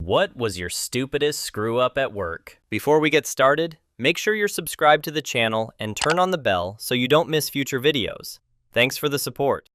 What was your stupidest screw-up at work? Before we get started, make sure you're subscribed to the channel and turn on the bell so you don't miss future videos. Thanks for the support.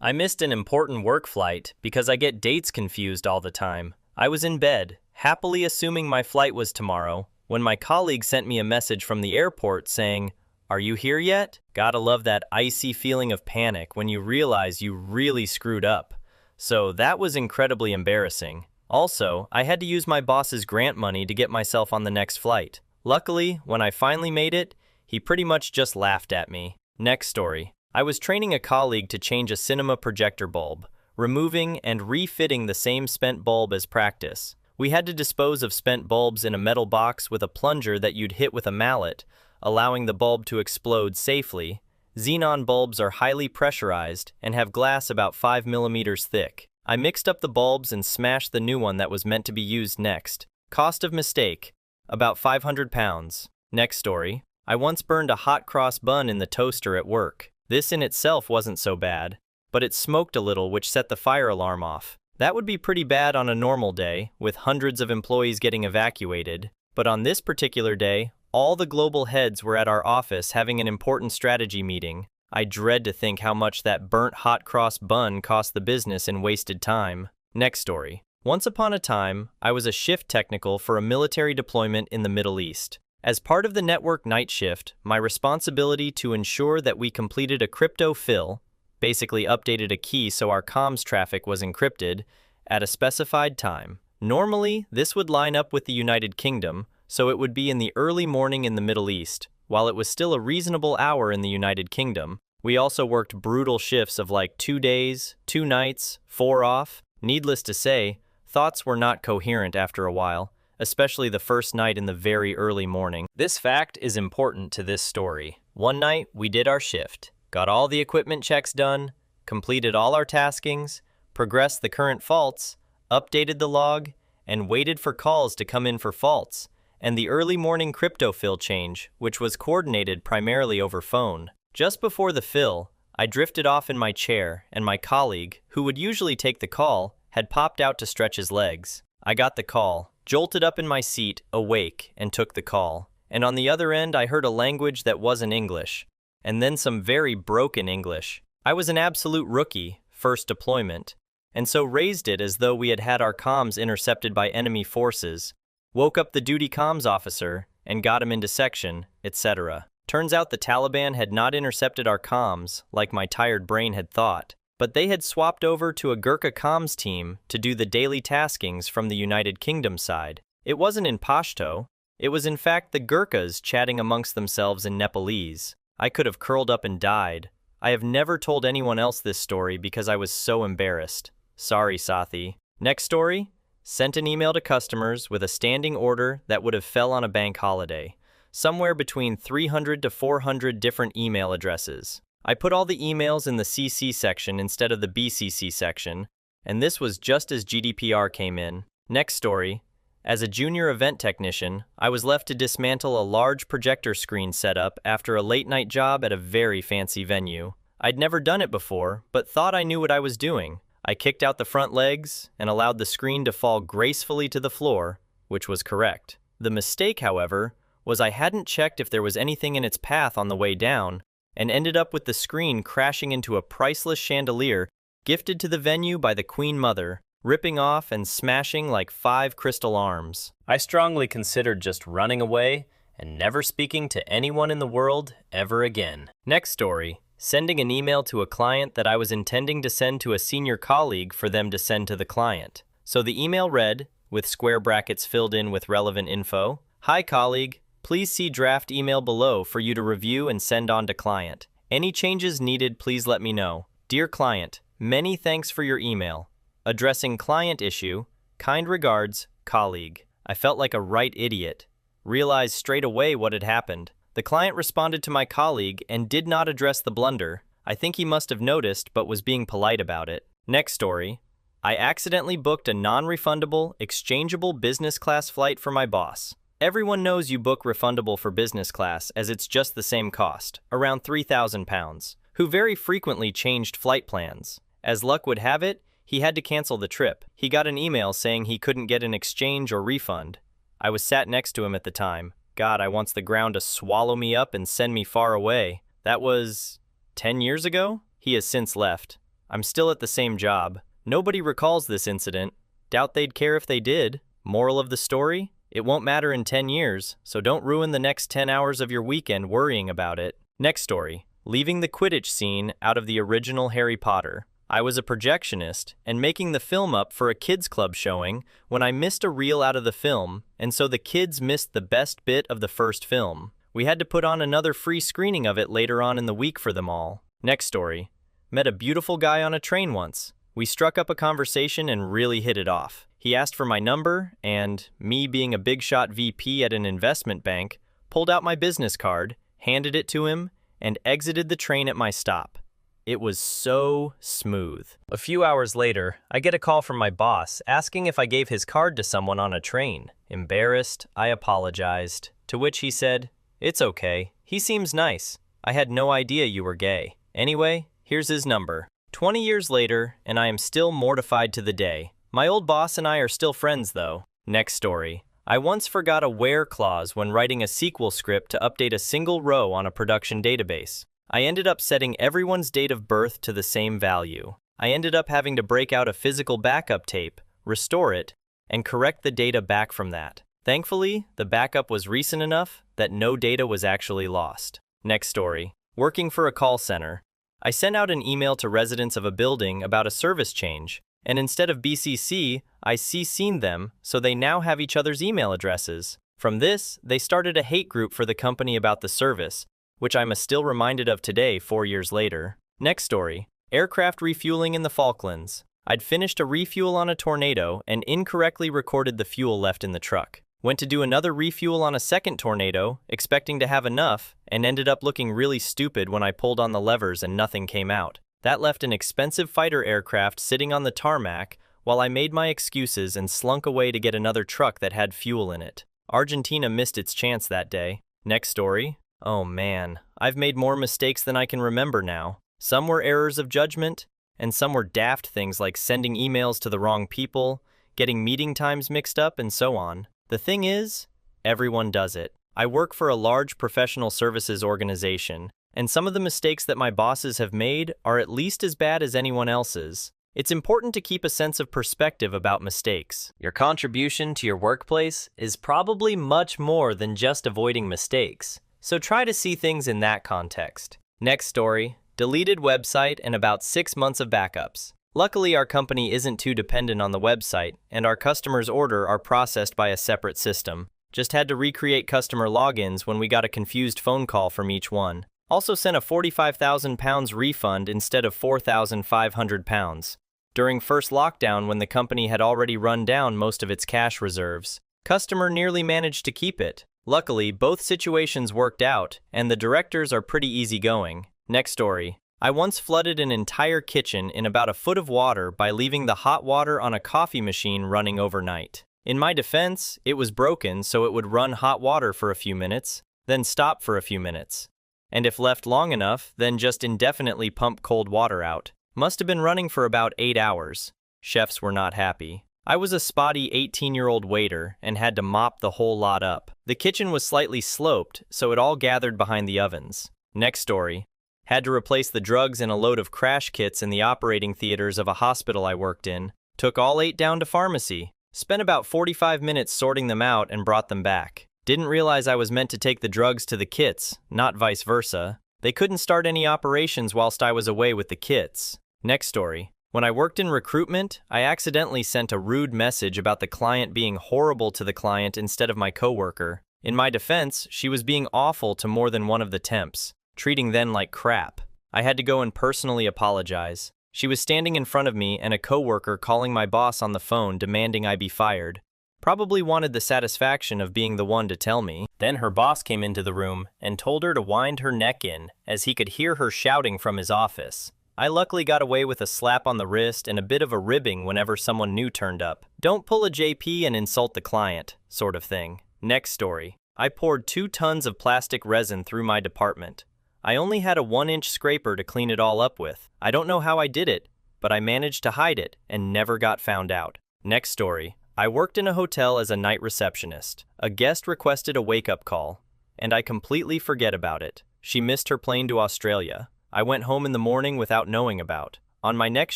I missed an important work flight because I get dates confused all the time. I was in bed, happily assuming my flight was tomorrow, when my colleague sent me a message from the airport saying, "Are you here yet?" Gotta love that icy feeling of panic when you realize you really screwed up. So that was incredibly embarrassing. Also, I had to use my boss's grant money to get myself on the next flight. Luckily, when I finally made it, he pretty much just laughed at me. Next story. I was training a colleague to change a cinema projector bulb, removing and refitting the same spent bulb as practice. We had to dispose of spent bulbs in a metal box with a plunger that you'd hit with a mallet, allowing the bulb to explode safely. Xenon bulbs are highly pressurized and have glass about 5 millimeters thick. I mixed up the bulbs and smashed the new one that was meant to be used next. Cost of mistake, about 500 pounds. Next story. I once burned a hot cross bun in the toaster at work. This in itself wasn't so bad, but it smoked a little, which set the fire alarm off. That would be pretty bad on a normal day, with hundreds of employees getting evacuated. But on this particular day, all the global heads were at our office having an important strategy meeting. I dread to think how much that burnt hot cross bun cost the business in wasted time. Next story. Once upon a time, I was a shift technical for a military deployment in the Middle East. As part of the network night shift, my responsibility to ensure that we completed a crypto fill, basically updated a key so our comms traffic was encrypted, at a specified time. Normally, this would line up with the United Kingdom, so it would be in the early morning in the Middle East, while it was still a reasonable hour in the United Kingdom. We also worked brutal shifts of like 2 days, 2 nights, 4 off. Needless to say, thoughts were not coherent after a while, especially the first night in the very early morning. This fact is important to this story. One night, we did our shift, got all the equipment checks done, completed all our taskings, progressed the current faults, updated the log, and waited for calls to come in for faults, and the early morning crypto fill change, which was coordinated primarily over phone. Just before the fill, I drifted off in my chair, and my colleague, who would usually take the call, had popped out to stretch his legs. I got the call, jolted up in my seat, awake, and took the call. And on the other end, I heard a language that wasn't English, and then some very broken English. I was an absolute rookie, first deployment, and so raised it as though we had had our comms intercepted by enemy forces, woke up the duty comms officer, and got him into section, etc. Turns out the Taliban had not intercepted our comms, like my tired brain had thought, but they had swapped over to a Gurkha comms team to do the daily taskings from the United Kingdom side. It wasn't in Pashto, it was in fact the Gurkhas chatting amongst themselves in Nepalese. I could have curled up and died. I have never told anyone else this story because I was so embarrassed. Sorry, Sathi. Next story. Sent an email to customers with a standing order that would have fell on a bank holiday. Somewhere between 300 to 400 different email addresses. I put all the emails in the CC section instead of the BCC section, and this was just as GDPR came in. Next story. As a junior event technician, I was left to dismantle a large projector screen setup after a late-night job at a very fancy venue. I'd never done it before, but thought I knew what I was doing. I kicked out the front legs and allowed the screen to fall gracefully to the floor, which was correct. The mistake, however, was I hadn't checked if there was anything in its path on the way down, and ended up with the screen crashing into a priceless chandelier gifted to the venue by the Queen Mother, ripping off and smashing like 5 crystal arms. I strongly considered just running away and never speaking to anyone in the world ever again. Next story. Sending an email to a client that I was intending to send to a senior colleague for them to send to the client. So the email read, with square brackets filled in with relevant info, "Hi colleague, please see draft email below for you to review and send on to client. Any changes needed, please let me know. Dear client, many thanks for your email. Addressing client issue, kind regards, colleague." I felt like a right idiot. Realized straight away what had happened. The client responded to my colleague and did not address the blunder. I think he must have noticed but was being polite about it. Next story. I accidentally booked a non-refundable, exchangeable business class flight for my boss. Everyone knows you book refundable for business class as it's just the same cost, around £3,000, who very frequently changed flight plans. As luck would have it, He had to cancel the trip. He got an email saying he couldn't get an exchange or refund. I was sat next to him at the time. God, I wants the ground to swallow me up and send me far away. That was 10 years ago? He has since left. I'm still at the same job. Nobody recalls this incident. Doubt they'd care if they did. Moral of the story? It won't matter in 10 years, so don't ruin the next 10 hours of your weekend worrying about it. Next story. Leaving the Quidditch scene out of the original Harry Potter. I was a projectionist and making the film up for a kids club showing when I missed a reel out of the film, and so the kids missed the best bit of the first film. We had to put on another free screening of it later on in the week for them all. Next story. Met a beautiful guy on a train once. We struck up a conversation and really hit it off. He asked for my number, and me being a big shot VP at an investment bank, pulled out my business card, handed it to him, and exited the train at my stop. It was so smooth. A few hours later, I get a call from my boss asking if I gave his card to someone on a train. Embarrassed, I apologized, to which he said, "It's okay. He seems nice. I had no idea you were gay. Anyway, here's his number." 20 years later, and I am still mortified to the day. My old boss and I are still friends, though. Next story. I once forgot a where clause when writing a SQL script to update a single row on a production database. I ended up setting everyone's date of birth to the same value. I ended up having to break out a physical backup tape, restore it, and correct the data back from that. Thankfully, the backup was recent enough that no data was actually lost. Next story. Working for a call center. I sent out an email to residents of a building about a service change, and instead of BCC, I CC'd them, so they now have each other's email addresses. From this, they started a hate group for the company about the service, which I'm still reminded of today 4 years later. Next story. Aircraft refueling in the Falklands. I'd finished a refuel on a tornado and incorrectly recorded the fuel left in the truck. Went to do another refuel on a second tornado, expecting to have enough, and ended up looking really stupid when I pulled on the levers and nothing came out. That left an expensive fighter aircraft sitting on the tarmac while I made my excuses and slunk away to get another truck that had fuel in it. Argentina missed its chance that day. Next story. Oh man, I've made more mistakes than I can remember now. Some were errors of judgment, and some were daft things like sending emails to the wrong people, getting meeting times mixed up, and so on. The thing is, everyone does it. I work for a large professional services organization, and some of the mistakes that my bosses have made are at least as bad as anyone else's. It's important to keep a sense of perspective about mistakes. Your contribution to your workplace is probably much more than just avoiding mistakes, so try to see things in that context. Next story. Deleted website and about 6 months of backups. Luckily, our company isn't too dependent on the website, and our customers' order are processed by a separate system. Just had to recreate customer logins when we got a confused phone call from each one. Also sent a £45,000 refund instead of £4,500. During first lockdown when the company had already run down most of its cash reserves. Customer nearly managed to keep it. Luckily, both situations worked out, and the directors are pretty easygoing. Next story. I once flooded an entire kitchen in about a foot of water by leaving the hot water on a coffee machine running overnight. In my defense, it was broken so it would run hot water for a few minutes, then stop for a few minutes. And if left long enough, then just indefinitely pump cold water out. Must have been running for about 8 hours. Chefs were not happy. I was a spotty 18-year-old waiter and had to mop the whole lot up. The kitchen was slightly sloped, so it all gathered behind the ovens. Next story. Had to replace the drugs in a load of crash kits in the operating theaters of a hospital I worked in. Took all 8 down to pharmacy. Spent about 45 minutes sorting them out and brought them back. Didn't realize I was meant to take the drugs to the kits, not vice versa. They couldn't start any operations whilst I was away with the kits. Next story. When I worked in recruitment, I accidentally sent a rude message about the client being horrible to the client instead of my coworker. In my defense, she was being awful to more than one of the temps, treating them like crap. I had to go and personally apologize. She was standing in front of me and a coworker calling my boss on the phone demanding I be fired. Probably wanted the satisfaction of being the one to tell me. Then her boss came into the room and told her to wind her neck in, as he could hear her shouting from his office. I luckily got away with a slap on the wrist and a bit of a ribbing whenever someone new turned up. Don't pull a JP and insult the client, sort of thing. Next story. I poured 2 tons of plastic resin through my department. I only had a 1-inch scraper to clean it all up with. I don't know how I did it, but I managed to hide it and never got found out. Next story. I worked in a hotel as a night receptionist. A guest requested a wake-up call, and I completely forget about it. She missed her plane to Australia. I went home in the morning without knowing about. On my next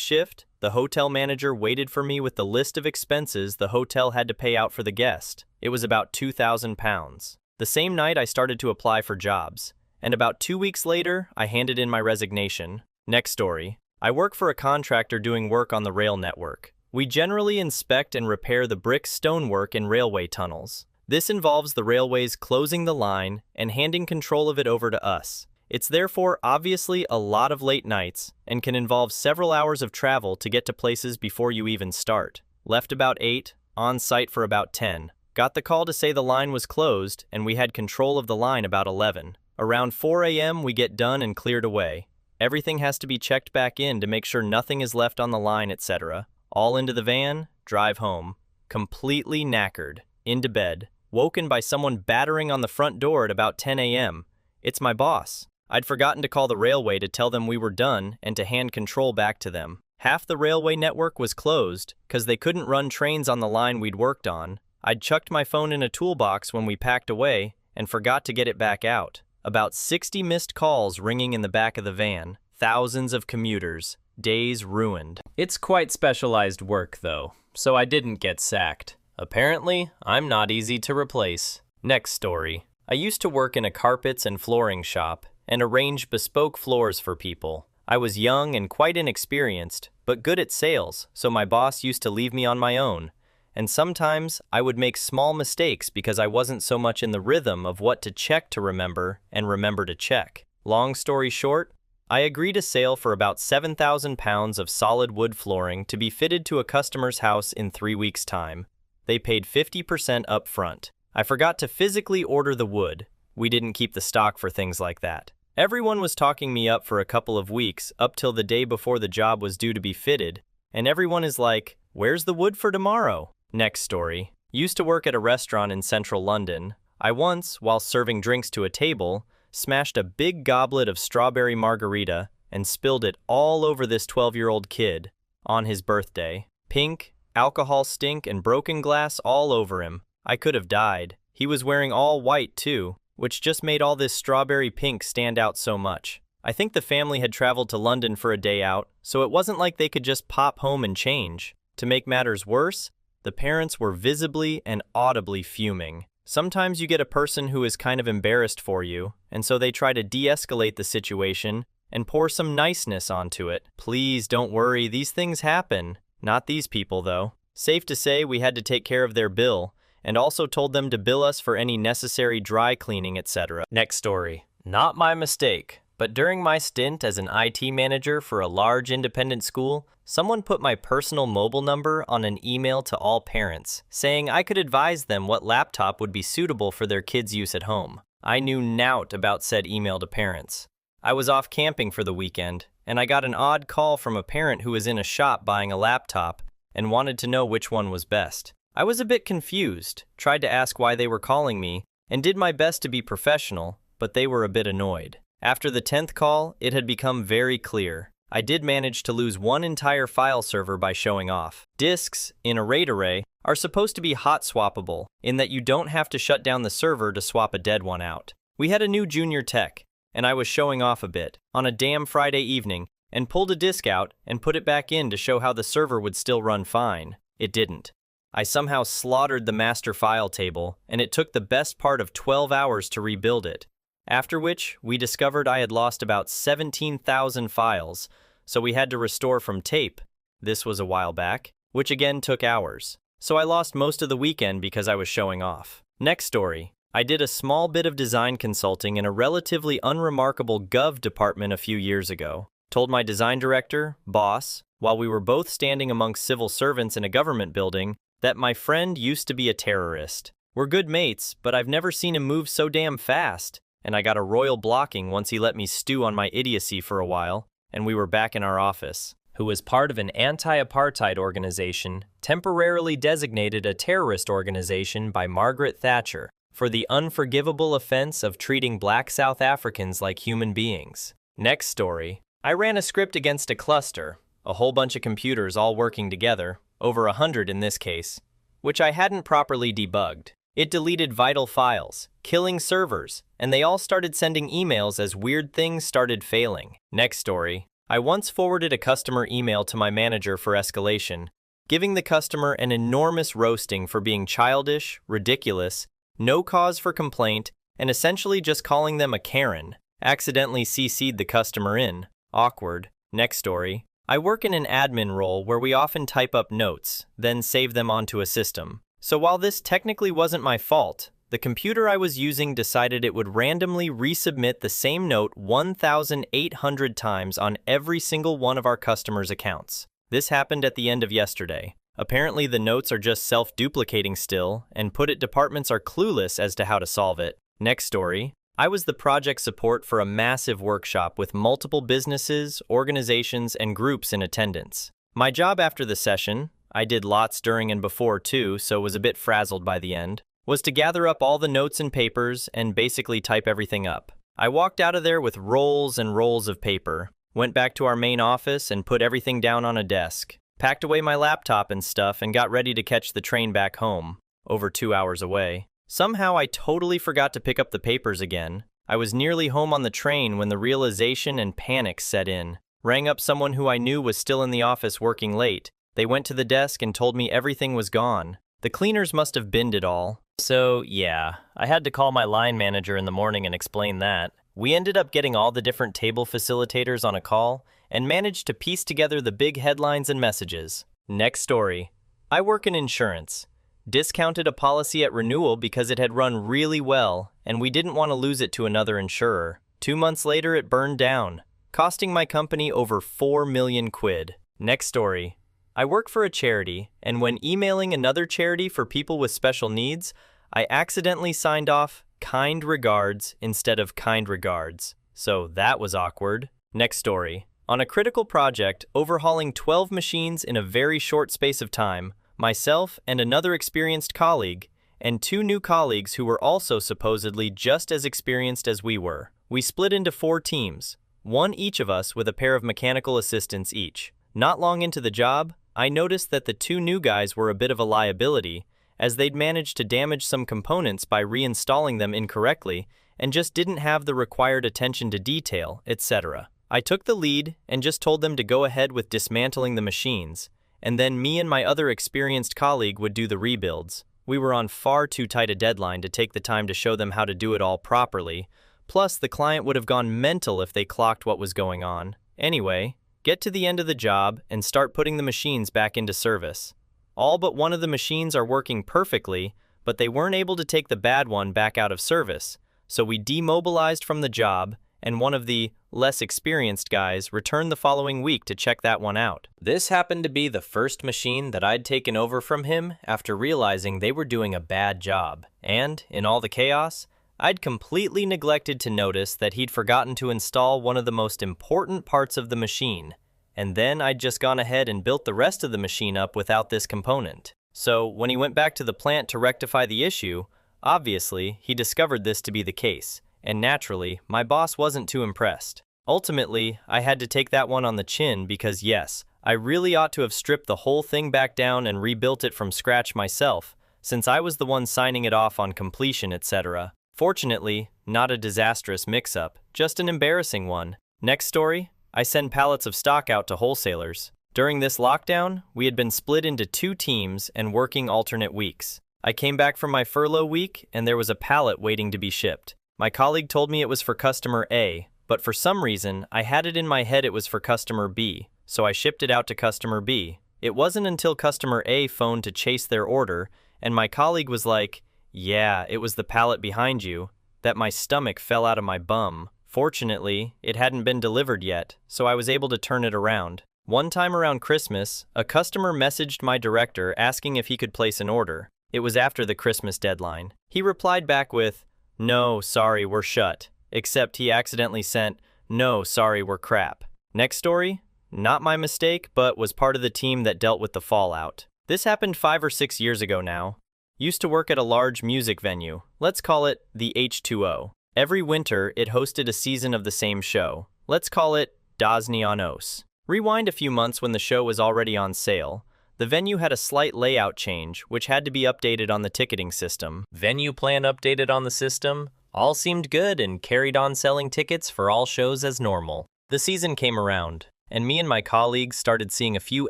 shift, the hotel manager waited for me with the list of expenses the hotel had to pay out for the guest. It was about £2,000. The same night I started to apply for jobs, and about 2 weeks later, I handed in my resignation. Next story. I work for a contractor doing work on the rail network. We generally inspect and repair the brick stonework in railway tunnels. This involves the railways closing the line and handing control of it over to us. It's therefore obviously a lot of late nights and can involve several hours of travel to get to places before you even start. Left about 8, on site for about 10. Got the call to say the line was closed and we had control of the line about 11. Around 4 a.m. we get done and cleared away. Everything has to be checked back in to make sure nothing is left on the line, etc. All into the van, drive home. Completely knackered. Into bed. Woken by someone battering on the front door at about 10 a.m. It's my boss. I'd forgotten to call the railway to tell them we were done and to hand control back to them. Half the railway network was closed because they couldn't run trains on the line we'd worked on. I'd chucked my phone in a toolbox when we packed away and forgot to get it back out. About 60 missed calls ringing in the back of the van. Thousands of commuters. Days ruined. It's quite specialized work though, so I didn't get sacked. Apparently, I'm not easy to replace. Next story. I used to work in a carpets and flooring shop and arrange bespoke floors for people. I was young and quite inexperienced, but good at sales, so my boss used to leave me on my own. And sometimes I would make small mistakes because I wasn't so much in the rhythm of what to check to remember and remember to check. Long story short, I agreed a sale for about £7,000 of solid wood flooring to be fitted to a customer's house in 3 weeks' time. They paid 50% up front. I forgot to physically order the wood. We didn't keep the stock for things like that. Everyone was talking me up for a couple of weeks up till the day before the job was due to be fitted, and everyone is like, "Where's the wood for tomorrow?" Next story. Used to work at a restaurant in central London. I once, while serving drinks to a table, smashed a big goblet of strawberry margarita and spilled it all over this 12-year-old kid on his birthday. Pink, alcohol stink, and broken glass all over him. I could have died. He was wearing all white too, which just made all this strawberry pink stand out so much. I think the family had traveled to London for a day out, so it wasn't like they could just pop home and change. To make matters worse, the parents were visibly and audibly fuming. Sometimes you get a person who is kind of embarrassed for you, and so they try to de-escalate the situation and pour some niceness onto it. Please don't worry, these things happen. Not these people though. Safe to say we had to take care of their bill, and also told them to bill us for any necessary dry cleaning, etc. Next story. Not my mistake, but during my stint as an IT manager for a large independent school, someone put my personal mobile number on an email to all parents, saying I could advise them what laptop would be suitable for their kids' use at home. I knew nought about said email to parents. I was off camping for the weekend, and I got an odd call from a parent who was in a shop buying a laptop and wanted to know which one was best. I was a bit confused, tried to ask why they were calling me, and did my best to be professional, but they were a bit annoyed. After the 10th call, it had become very clear. I did manage to lose one entire file server by showing off. Disks, in a RAID array, are supposed to be hot swappable, in that you don't have to shut down the server to swap a dead one out. We had a new junior tech, and I was showing off a bit, on a damn Friday evening, and pulled a disk out and put it back in to show how the server would still run fine. It didn't. I somehow slaughtered the master file table, and it took the best part of 12 hours to rebuild it. After which, we discovered I had lost about 17,000 files, so we had to restore from tape. This was a while back, which again took hours. So I lost most of the weekend because I was showing off. Next story. I did a small bit of design consulting in a relatively unremarkable gov department a few years ago. Told my design director, boss, while we were both standing amongst civil servants in a government building, that my friend used to be a terrorist. We're good mates, but I've never seen him move so damn fast, and I got a royal blocking once he let me stew on my idiocy for a while, and we were back in our office. Who was part of an anti-apartheid organization, temporarily designated a terrorist organization by Margaret Thatcher, for the unforgivable offense of treating black South Africans like human beings. Next story. I ran a script against a cluster, a whole bunch of computers all working together, over 100 in this case, which I hadn't properly debugged. It deleted vital files, killing servers, and they all started sending emails as weird things started failing. Next story. I once forwarded a customer email to my manager for escalation, giving the customer an enormous roasting for being childish, ridiculous, no cause for complaint, and essentially just calling them a Karen. Accidentally CC'd the customer in. Awkward. Next story. I work in an admin role where we often type up notes, then save them onto a system. So while this technically wasn't my fault, the computer I was using decided it would randomly resubmit the same note 1,800 times on every single one of our customers' accounts. This happened at the end of yesterday. Apparently the notes are just self-duplicating still, and put it departments are clueless as to how to solve it. Next story. I was the project support for a massive workshop with multiple businesses, organizations, and groups in attendance. My job after the session, I did lots during and before too, so was a bit frazzled by the end, was to gather up all the notes and papers and basically type everything up. I walked out of there with rolls and rolls of paper, went back to our main office and put everything down on a desk, packed away my laptop and stuff and got ready to catch the train back home, over 2 hours away. Somehow I totally forgot to pick up the papers again. I was nearly home on the train when the realization and panic set in. Rang up someone who I knew was still in the office working late. They went to the desk and told me everything was gone. The cleaners must have binned it all. So yeah, I had to call my line manager in the morning and explain that. We ended up getting all the different table facilitators on a call and managed to piece together the big headlines and messages. Next story. I work in insurance. Discounted a policy at renewal because it had run really well, and we didn't want to lose it to another insurer. 2 months later, it burned down, costing my company over 4 million quid. Next story. I work for a charity, and when emailing another charity for people with special needs, I accidentally signed off kind regards instead of kind regards. So that was awkward. Next story. On a critical project, overhauling 12 machines in a very short space of time, myself and another experienced colleague, and 2 new colleagues who were also supposedly just as experienced as we were. We split into 4 teams, one each of us with a pair of mechanical assistants each. Not long into the job, I noticed that the 2 new guys were a bit of a liability, as they'd managed to damage some components by reinstalling them incorrectly and just didn't have the required attention to detail, etc. I took the lead and just told them to go ahead with dismantling the machines, and then me and my other experienced colleague would do the rebuilds. We were on far too tight a deadline to take the time to show them how to do it all properly, plus the client would have gone mental if they clocked what was going on. Anyway, get to the end of the job and start putting the machines back into service. All but one of the machines are working perfectly, but they weren't able to take the bad one back out of service, so we demobilized from the job, and one of the less experienced guys returned the following week to check that one out. This happened to be the first machine that I'd taken over from him after realizing they were doing a bad job, and, in all the chaos, I'd completely neglected to notice that he'd forgotten to install one of the most important parts of the machine, and then I'd just gone ahead and built the rest of the machine up without this component. So when he went back to the plant to rectify the issue, obviously he discovered this to be the case, and naturally, my boss wasn't too impressed. Ultimately, I had to take that one on the chin because yes, I really ought to have stripped the whole thing back down and rebuilt it from scratch myself, since I was the one signing it off on completion, etc. Fortunately, not a disastrous mix-up, just an embarrassing one. Next story, I send pallets of stock out to wholesalers. During this lockdown, we had been split into 2 teams and working alternate weeks. I came back from my furlough week and there was a pallet waiting to be shipped. My colleague told me it was for customer A, but for some reason, I had it in my head it was for customer B, so I shipped it out to customer B. It wasn't until customer A phoned to chase their order, and my colleague was like, "Yeah, it was the pallet behind you," that my stomach fell out of my bum. Fortunately, it hadn't been delivered yet, so I was able to turn it around. One time around Christmas, a customer messaged my director asking if he could place an order. It was after the Christmas deadline. He replied back with, "No, sorry, we're shut." Except he accidentally sent, "No, sorry, we're crap." Next story? Not my mistake, but was part of the team that dealt with the fallout. This happened 5 or 6 years ago now. Used to work at a large music venue. Let's call it the H2O. Every winter, it hosted a season of the same show. Let's call it Dosny on Os. Rewind a few months when the show was already on sale. The venue had a slight layout change, which had to be updated on the ticketing system. Venue plan updated on the system. All seemed good and carried on selling tickets for all shows as normal. The season came around, and me and my colleagues started seeing a few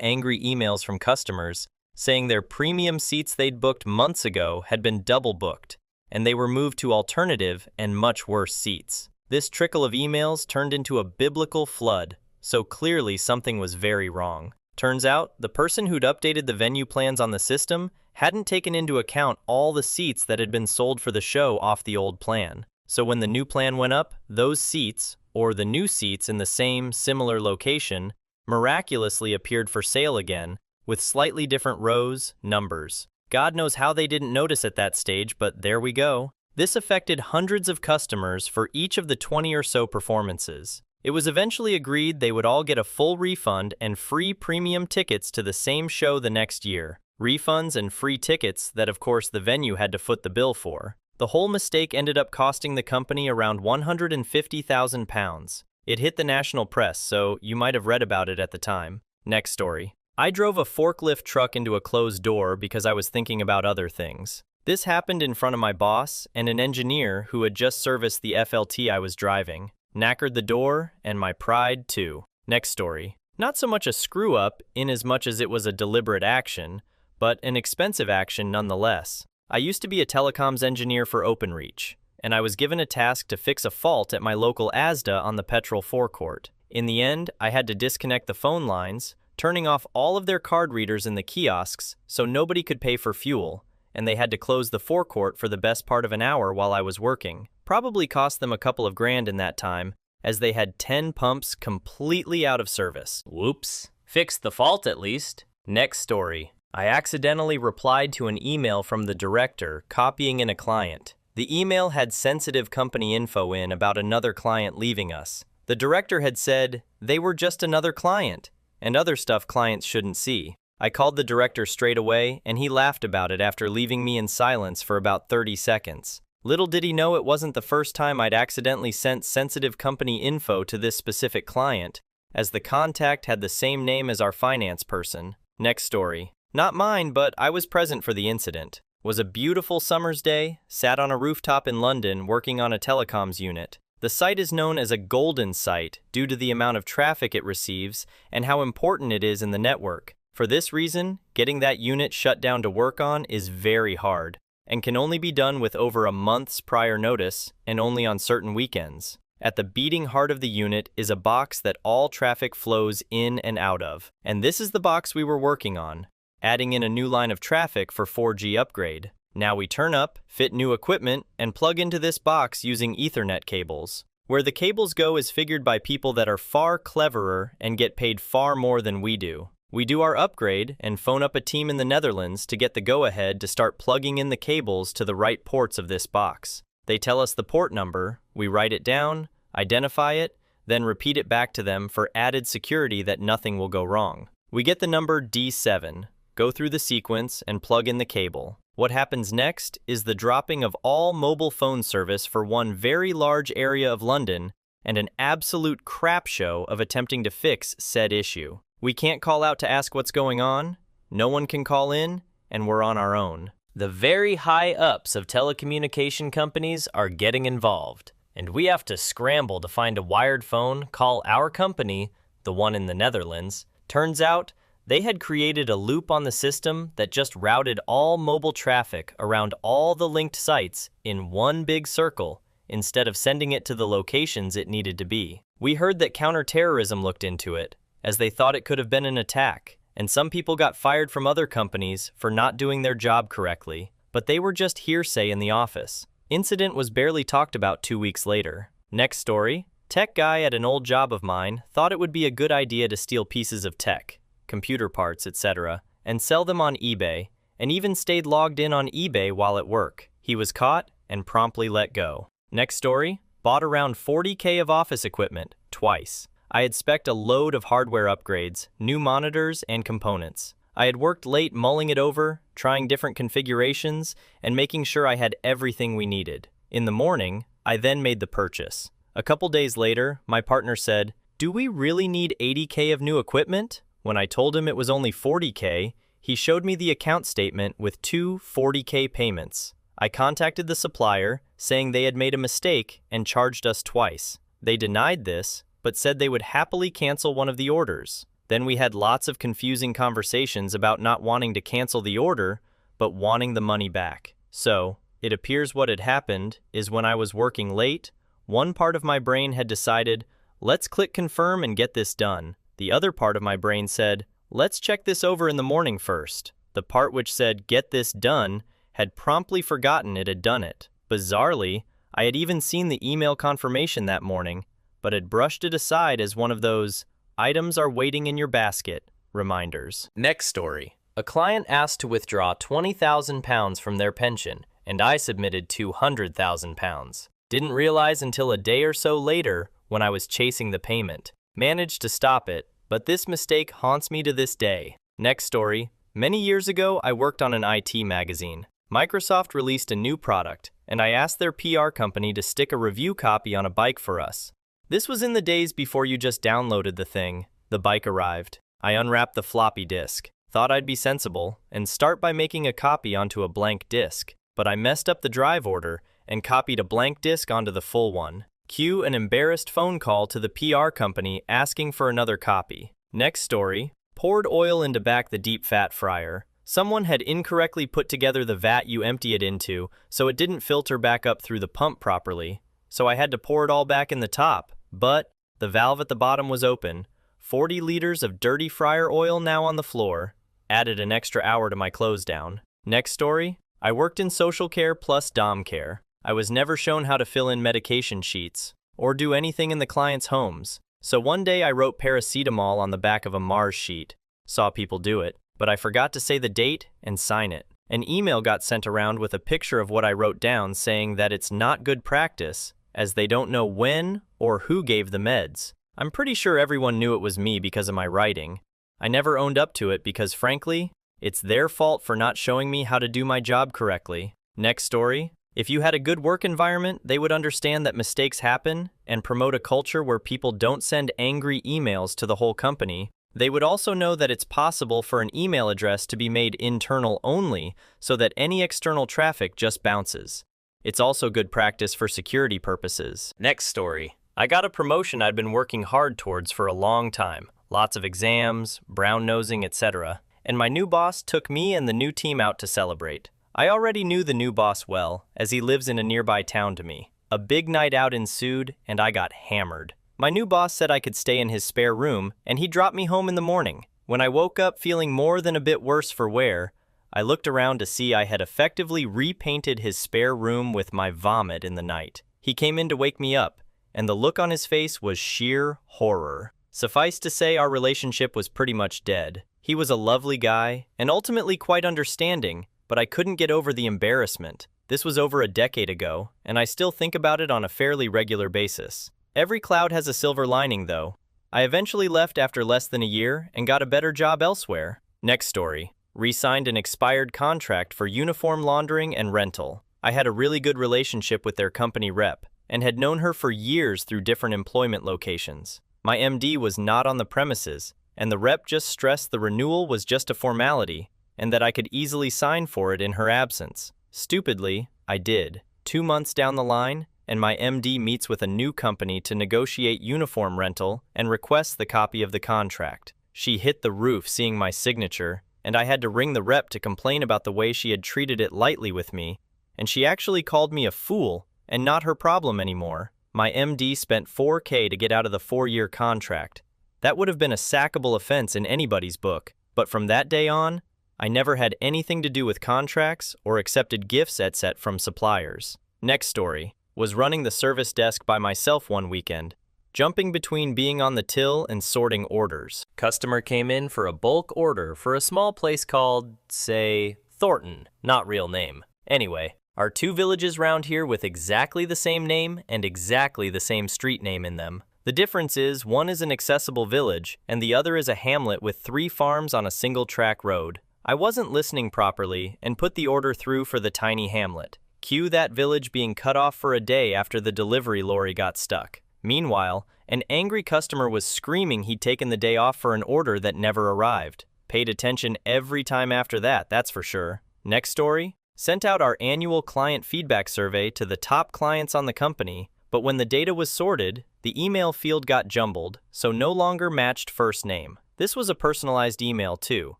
angry emails from customers saying their premium seats they'd booked months ago had been double booked, and they were moved to alternative and much worse seats. This trickle of emails turned into a biblical flood, so clearly something was very wrong. Turns out, the person who'd updated the venue plans on the system hadn't taken into account all the seats that had been sold for the show off the old plan. So when the new plan went up, those seats, or the new seats in the same, similar location, miraculously appeared for sale again, with slightly different rows, numbers. God knows how they didn't notice at that stage, but there we go. This affected hundreds of customers for each of the 20 or so performances. It was eventually agreed they would all get a full refund and free premium tickets to the same show the next year. Refunds and free tickets that, of course, the venue had to foot the bill for. The whole mistake ended up costing the company around £150,000. It hit the national press, so you might have read about it at the time. Next story. I drove a forklift truck into a closed door because I was thinking about other things. This happened in front of my boss and an engineer who had just serviced the FLT I was driving. Knackered the door, and my pride too. Next story. Not so much a screw-up in as much as it was a deliberate action, but an expensive action nonetheless. I used to be a telecoms engineer for OpenReach, and I was given a task to fix a fault at my local ASDA on the petrol forecourt. In the end, I had to disconnect the phone lines, turning off all of their card readers in the kiosks so nobody could pay for fuel, and they had to close the forecourt for the best part of an hour while I was working. Probably cost them a couple of grand in that time, as they had 10 pumps completely out of service. Whoops. Fixed the fault at least. Next story. I accidentally replied to an email from the director copying in a client. The email had sensitive company info in about another client leaving us. The director had said they were just another client, and other stuff clients shouldn't see. I called the director straight away, and he laughed about it after leaving me in silence for about 30 seconds. Little did he know it wasn't the first time I'd accidentally sent sensitive company info to this specific client, as the contact had the same name as our finance person. Next story. Not mine, but I was present for the incident. Was a beautiful summer's day, sat on a rooftop in London working on a telecoms unit. The site is known as a golden site due to the amount of traffic it receives and how important it is in the network. For this reason, getting that unit shut down to work on is very hard, and can only be done with over a month's prior notice and only on certain weekends. At the beating heart of the unit is a box that all traffic flows in and out of, and this is the box we were working on, adding in a new line of traffic for 4G upgrade. Now we turn up, fit new equipment, and plug into this box using Ethernet cables. Where the cables go is figured by people that are far cleverer and get paid far more than we do. We do our upgrade and phone up a team in the Netherlands to get the go-ahead to start plugging in the cables to the right ports of this box. They tell us the port number, we write it down, identify it, then repeat it back to them for added security that nothing will go wrong. We get the number D7, go through the sequence, and plug in the cable. What happens next is the dropping of all mobile phone service for one very large area of London and an absolute crap show of attempting to fix said issue. We can't call out to ask what's going on, no one can call in, and we're on our own. The very high ups of telecommunication companies are getting involved, and we have to scramble to find a wired phone, call our company, the one in the Netherlands. Turns out, they had created a loop on the system that just routed all mobile traffic around all the linked sites in one big circle instead of sending it to the locations it needed to be. We heard that counterterrorism looked into it, as they thought it could have been an attack, and some people got fired from other companies for not doing their job correctly, but they were just hearsay in the office. Incident was barely talked about 2 weeks later. Next story. Tech guy at an old job of mine thought it would be a good idea to steal pieces of tech, computer parts, etc., and sell them on eBay, and even stayed logged in on eBay while at work. He was caught and promptly let go. Next story. Bought around 40K of office equipment, twice. I had spec'd a load of hardware upgrades, new monitors, and components. I had worked late mulling it over, trying different configurations, and making sure I had everything we needed. In the morning, I then made the purchase. A couple days later, my partner said, "Do we really need 80K of new equipment?" When I told him it was only 40K, he showed me the account statement with two 40K payments. I contacted the supplier, saying they had made a mistake and charged us twice. They denied this, but said they would happily cancel one of the orders. Then we had lots of confusing conversations about not wanting to cancel the order, but wanting the money back. So, it appears what had happened is when I was working late, one part of my brain had decided, let's click confirm and get this done. The other part of my brain said, let's check this over in the morning first. The part which said, get this done, had promptly forgotten it had done it. Bizarrely, I had even seen the email confirmation that morning, but had brushed it aside as one of those items are waiting in your basket reminders. Next story. A client asked to withdraw £20,000 from their pension, and I submitted £200,000. Didn't realize until a day or so later when I was chasing the payment. Managed to stop it, but this mistake haunts me to this day. Next story. Many years ago, I worked on an IT magazine. Microsoft released a new product, and I asked their PR company to stick a review copy on a bike for us. This was in the days before you just downloaded the thing. The bike arrived. I unwrapped the floppy disk, thought I'd be sensible, and start by making a copy onto a blank disk. But I messed up the drive order and copied a blank disk onto the full one. Cue an embarrassed phone call to the PR company asking for another copy. Next story. Poured oil into back the deep fat fryer. Someone had incorrectly put together the vat you empty it into, so it didn't filter back up through the pump properly. So I had to pour it all back in the top, but the valve at the bottom was open. 40 liters of dirty fryer oil now on the floor. Added an extra hour to my close down. Next story. I worked in social care plus dom care. I was never shown how to fill in medication sheets or do anything in the client's homes. So one day I wrote paracetamol on the back of a Mars sheet. Saw people do it, but I forgot to say the date and sign it. An email got sent around with a picture of what I wrote down saying that it's not good practice as they don't know when or who gave the meds. I'm pretty sure everyone knew it was me because of my writing. I never owned up to it because frankly, it's their fault for not showing me how to do my job correctly. Next story. If you had a good work environment, they would understand that mistakes happen and promote a culture where people don't send angry emails to the whole company. They would also know that it's possible for an email address to be made internal only so that any external traffic just bounces. It's also good practice for security purposes. Next story. I got a promotion I'd been working hard towards for a long time. Lots of exams, brown nosing, etc. And my new boss took me and the new team out to celebrate. I already knew the new boss well, as he lives in a nearby town to me. A big night out ensued, and I got hammered. My new boss said I could stay in his spare room, and he dropped me home in the morning. When I woke up feeling more than a bit worse for wear, I looked around to see I had effectively repainted his spare room with my vomit in the night. He came in to wake me up, and the look on his face was sheer horror. Suffice to say, our relationship was pretty much dead. He was a lovely guy, and ultimately quite understanding, but I couldn't get over the embarrassment. This was over a decade ago, and I still think about it on a fairly regular basis. Every cloud has a silver lining, though. I eventually left after less than a year and got a better job elsewhere. Next story. Re-signed an expired contract for uniform laundering and rental. I had a really good relationship with their company rep, and had known her for years through different employment locations. My MD was not on the premises, and the rep just stressed the renewal was just a formality, and that I could easily sign for it in her absence. Stupidly, I did. 2 months down the line, and my MD meets with a new company to negotiate uniform rental and requests the copy of the contract. She hit the roof seeing my signature, and I had to ring the rep to complain about the way she had treated it lightly with me, and she actually called me a fool and not her problem anymore. My MD spent $4K to get out of the 4-year contract. That would have been a sackable offense in anybody's book, but from that day on, I never had anything to do with contracts or accepted gifts etc. from suppliers. Next story. Was running the service desk by myself one weekend, jumping between being on the till and sorting orders. Customer came in for a bulk order for a small place called, say, Thornton, not real name. Anyway, are 2 villages round here with exactly the same name and exactly the same street name in them. The difference is one is an accessible village and the other is a hamlet with 3 farms on a single track road. I wasn't listening properly and put the order through for the tiny hamlet. Cue that village being cut off for a day after the delivery lorry got stuck. Meanwhile, An angry customer was screaming he'd taken the day off for an order that never arrived. Paid attention every time after that, that's for sure. Next story. Sent out our annual client feedback survey to the top clients on the company, but when the data was sorted, the email field got jumbled, so no longer matched first name. This was a personalized email too.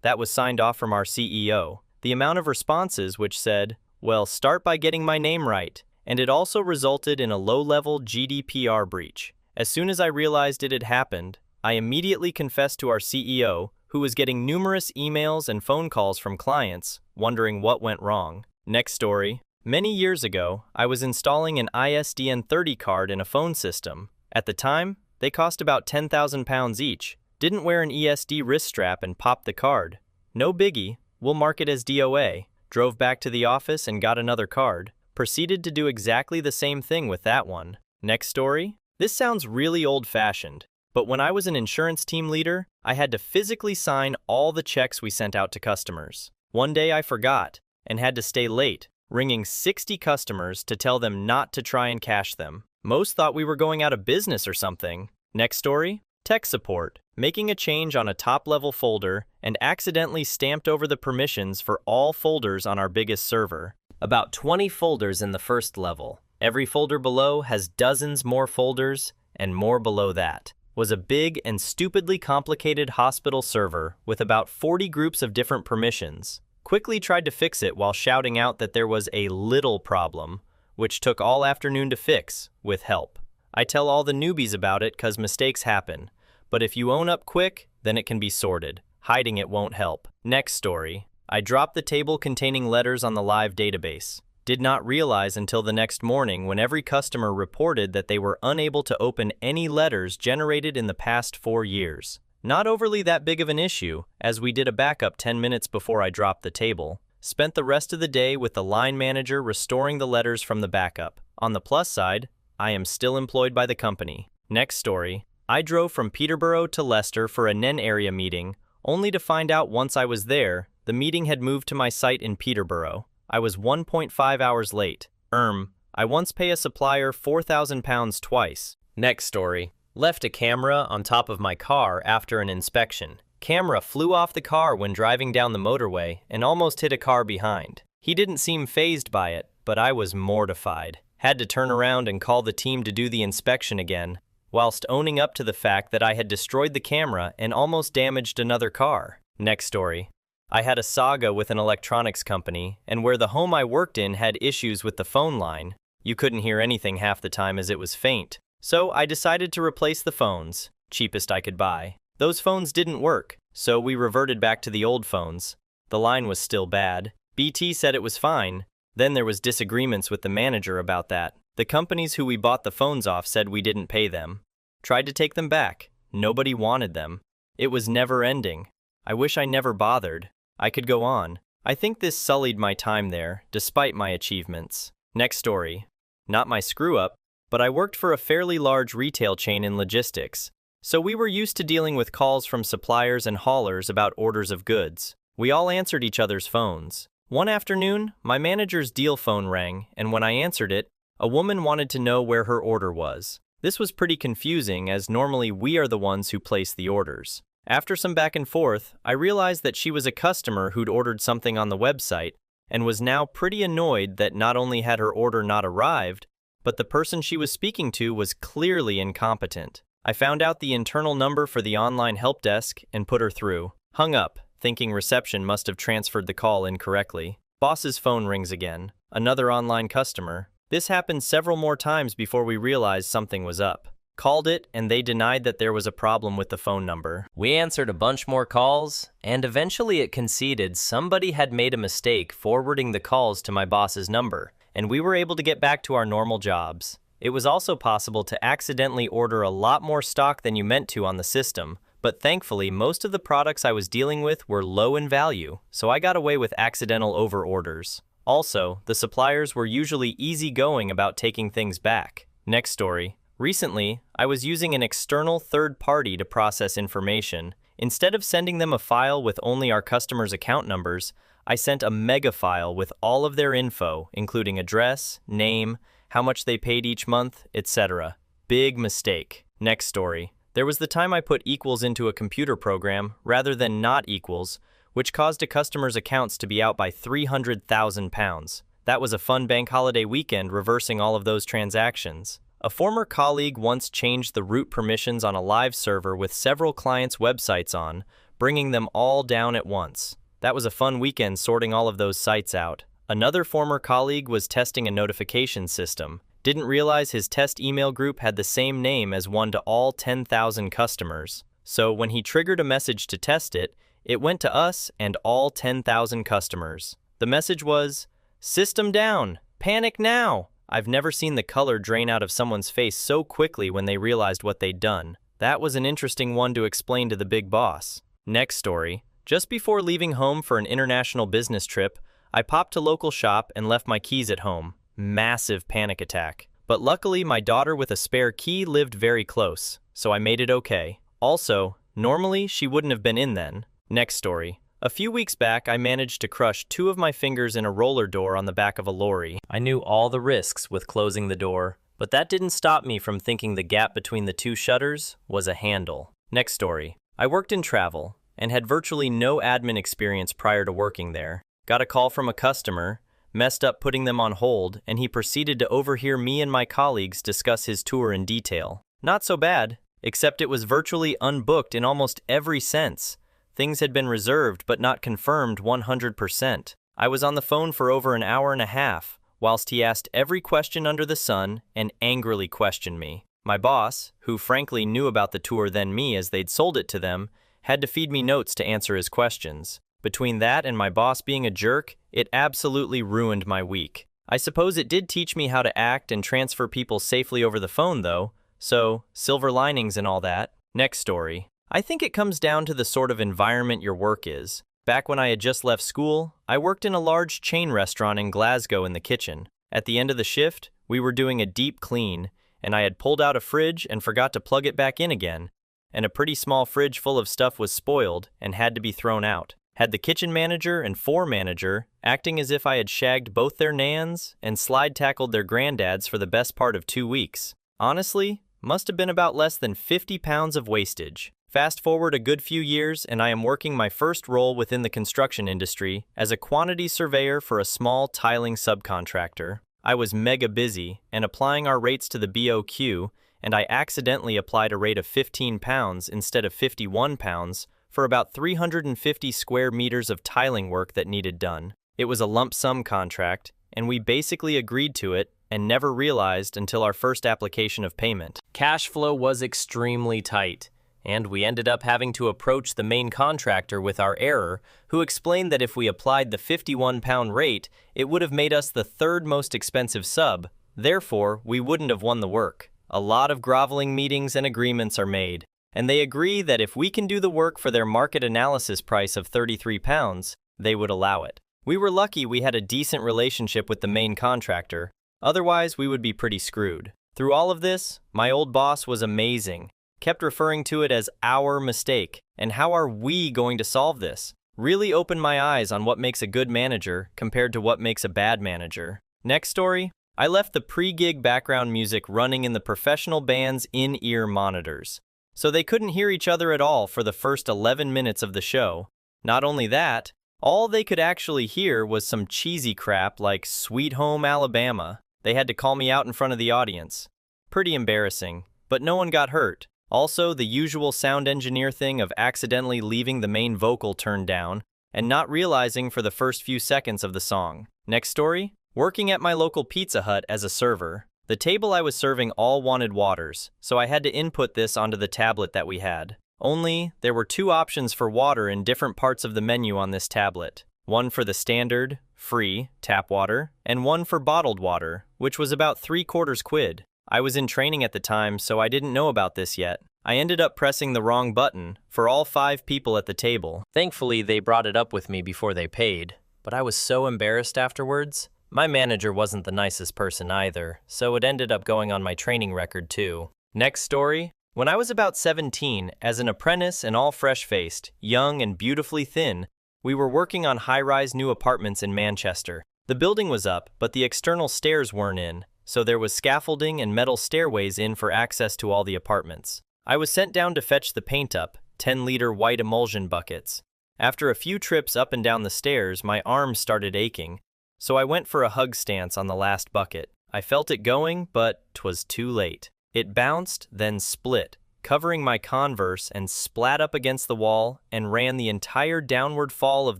That was signed off from our CEO. The amount of responses which said, "Well, start by getting my name right," and it also resulted in a low-level GDPR breach. As soon as I realized it had happened, I immediately confessed to our CEO, who was getting numerous emails and phone calls from clients, wondering what went wrong. Next story. Many years ago, I was installing an ISDN30 card in a phone system. At the time, they cost about £10,000 each. Didn't wear an ESD wrist strap and popped the card. No biggie, we'll mark it as DOA. Drove back to the office and got another card. Proceeded to do exactly the same thing with that one. Next story. This sounds really old-fashioned, but when I was an insurance team leader, I had to physically sign all the checks we sent out to customers. One day I forgot and had to stay late, ringing 60 customers to tell them not to try and cash them. Most thought we were going out of business or something. Next story. Tech support. Making a change on a top-level folder and accidentally stamped over the permissions for all folders on our biggest server. About 20 folders in the first level. Every folder below has dozens more folders and more below that. Was a big and stupidly complicated hospital server with about 40 groups of different permissions. Quickly tried to fix it while shouting out that there was a little problem, which took all afternoon to fix, with help. I tell all the newbies about it cause mistakes happen, but if you own up quick, then it can be sorted. Hiding it won't help. Next story. I dropped the table containing letters on the live database. Did not realize until the next morning when every customer reported that they were unable to open any letters generated in the past 4 years. Not overly that big of an issue, as we did a backup 10 minutes before I dropped the table. Spent the rest of the day with the line manager restoring the letters from the backup. On the plus side, I am still employed by the company. Next story. I drove from Peterborough to Leicester for a NEN area meeting, only to find out once I was there, the meeting had moved to my site in Peterborough. I was 1.5 hours late. I once pay a supplier £4,000 twice. Next story. Left a camera on top of my car after an inspection. Camera flew off the car when driving down the motorway and almost hit a car behind. He didn't seem fazed by it, but I was mortified. Had to turn around and call the team to do the inspection again, whilst owning up to the fact that I had destroyed the camera and almost damaged another car. Next story. I had a saga with an electronics company, and where the home I worked in had issues with the phone line, you couldn't hear anything half the time as it was faint. So I decided to replace the phones, cheapest I could buy. Those phones didn't work, so we reverted back to the old phones. The line was still bad. BT said it was fine. Then there was disagreements with the manager about that. The companies who we bought the phones off said we didn't pay them. Tried to take them back. Nobody wanted them. It was never ending. I wish I never bothered. I could go on. I think this sullied my time there, despite my achievements. Next story. Not my screw-up, but I worked for a fairly large retail chain in logistics, so we were used to dealing with calls from suppliers and haulers about orders of goods. We all answered each other's phones. One afternoon, my manager's deal phone rang, and when I answered it, a woman wanted to know where her order was. This was pretty confusing, as normally we are the ones who place the orders. After some back and forth, I realized that she was a customer who'd ordered something on the website and was now pretty annoyed that not only had her order not arrived, but the person she was speaking to was clearly incompetent. I found out the internal number for the online help desk and put her through. Hung up, thinking reception must have transferred the call incorrectly. Boss's phone rings again. Another online customer. This happened several more times before we realized something was up. Called it, and they denied that there was a problem with the phone number. We answered a bunch more calls, and eventually it conceded somebody had made a mistake forwarding the calls to my boss's number, and we were able to get back to our normal jobs. It was also possible to accidentally order a lot more stock than you meant to on the system, but thankfully most of the products I was dealing with were low in value, so I got away with accidental overorders. Also, the suppliers were usually easygoing about taking things back. Next story. Recently, I was using an external third party to process information. Instead of sending them a file with only our customers' account numbers, I sent a mega file with all of their info, including address, name, how much they paid each month, etc. Big mistake. Next story. There was the time I put equals into a computer program rather than not equals, which caused a customer's accounts to be out by £300,000. That was a fun bank holiday weekend reversing all of those transactions. A former colleague once changed the root permissions on a live server with several clients' websites on, bringing them all down at once. That was a fun weekend sorting all of those sites out. Another former colleague was testing a notification system. Didn't realize his test email group had the same name as one to all 10,000 customers. So when he triggered a message to test it, it went to us and all 10,000 customers. The message was, "System down, panic now." I've never seen the color drain out of someone's face so quickly when they realized what they'd done. That was an interesting one to explain to the big boss. Next story. Just before leaving home for an international business trip, I popped to local shop and left my keys at home. Massive panic attack. But luckily my daughter with a spare key lived very close, so I made it okay. Also, normally she wouldn't have been in then. Next story. A few weeks back, I managed to crush 2 of my fingers in a roller door on the back of a lorry. I knew all the risks with closing the door, but that didn't stop me from thinking the gap between the 2 shutters was a handle. Next story. I worked in travel and had virtually no admin experience prior to working there. Got a call from a customer, messed up putting them on hold, and he proceeded to overhear me and my colleagues discuss his tour in detail. Not so bad, except it was virtually unbooked in almost every sense. Things had been reserved but not confirmed 100%. I was on the phone for over an hour and a half, whilst he asked every question under the sun and angrily questioned me. My boss, who frankly knew about the tour than me as they'd sold it to them, had to feed me notes to answer his questions. Between that and my boss being a jerk, it absolutely ruined my week. I suppose it did teach me how to act and transfer people safely over the phone though, so silver linings and all that. Next story. I think it comes down to the sort of environment your work is. Back when I had just left school, I worked in a large chain restaurant in Glasgow in the kitchen. At the end of the shift, we were doing a deep clean, and I had pulled out a fridge and forgot to plug it back in again. And a pretty small fridge full of stuff was spoiled and had to be thrown out. Had the kitchen manager and floor manager acting as if I had shagged both their nans and slide tackled their granddads for the best part of 2 weeks. Honestly, must have been about less than 50 pounds of wastage. Fast forward a good few years and I am working my first role within the construction industry as a quantity surveyor for a small tiling subcontractor. I was mega busy and applying our rates to the BOQ, and I accidentally applied a rate of 15 pounds instead of 51 pounds for about 350 square meters of tiling work that needed done. It was a lump sum contract, and we basically agreed to it and never realized until our first application of payment. Cash flow was extremely tight, and we ended up having to approach the main contractor with our error, who explained that if we applied the 51-pound rate, it would have made us the 3rd most expensive sub, therefore we wouldn't have won the work. A lot of groveling meetings and agreements are made, and they agree that if we can do the work for their market analysis price of 33 pounds, they would allow it. We were lucky we had a decent relationship with the main contractor, otherwise we would be pretty screwed. Through all of this, my old boss was amazing. Kept referring to it as our mistake, and how are we going to solve this? Really opened my eyes on what makes a good manager compared to what makes a bad manager. Next story, I left the pre-gig background music running in the professional band's in-ear monitors, so they couldn't hear each other at all for the first 11 minutes of the show. Not only that, all they could actually hear was some cheesy crap like Sweet Home Alabama. They had to call me out in front of the audience. Pretty embarrassing, but no one got hurt. Also, the usual sound engineer thing of accidentally leaving the main vocal turned down and not realizing for the first few seconds of the song. Next story, working at my local Pizza Hut as a server. The table I was serving all wanted waters, so I had to input this onto the tablet that we had. Only, there were 2 options for water in different parts of the menu on this tablet. One for the standard, free, tap water, and one for bottled water, which was about 3/4 quid. I was in training at the time, so I didn't know about this yet. I ended up pressing the wrong button for all 5 people at the table. Thankfully, they brought it up with me before they paid, but I was so embarrassed afterwards. My manager wasn't the nicest person either, so it ended up going on my training record too. Next story. When I was about 17, as an apprentice and all fresh-faced, young and beautifully thin, we were working on high-rise new apartments in Manchester. The building was up, but the external stairs weren't in, so there was scaffolding and metal stairways in for access to all the apartments. I was sent down to fetch the paint up, 10-liter white emulsion buckets. After a few trips up and down the stairs, my arms started aching, so I went for a hug stance on the last bucket. I felt it going, but 'twas too late. It bounced, then split, covering my Converse and splat up against the wall and ran the entire downward fall of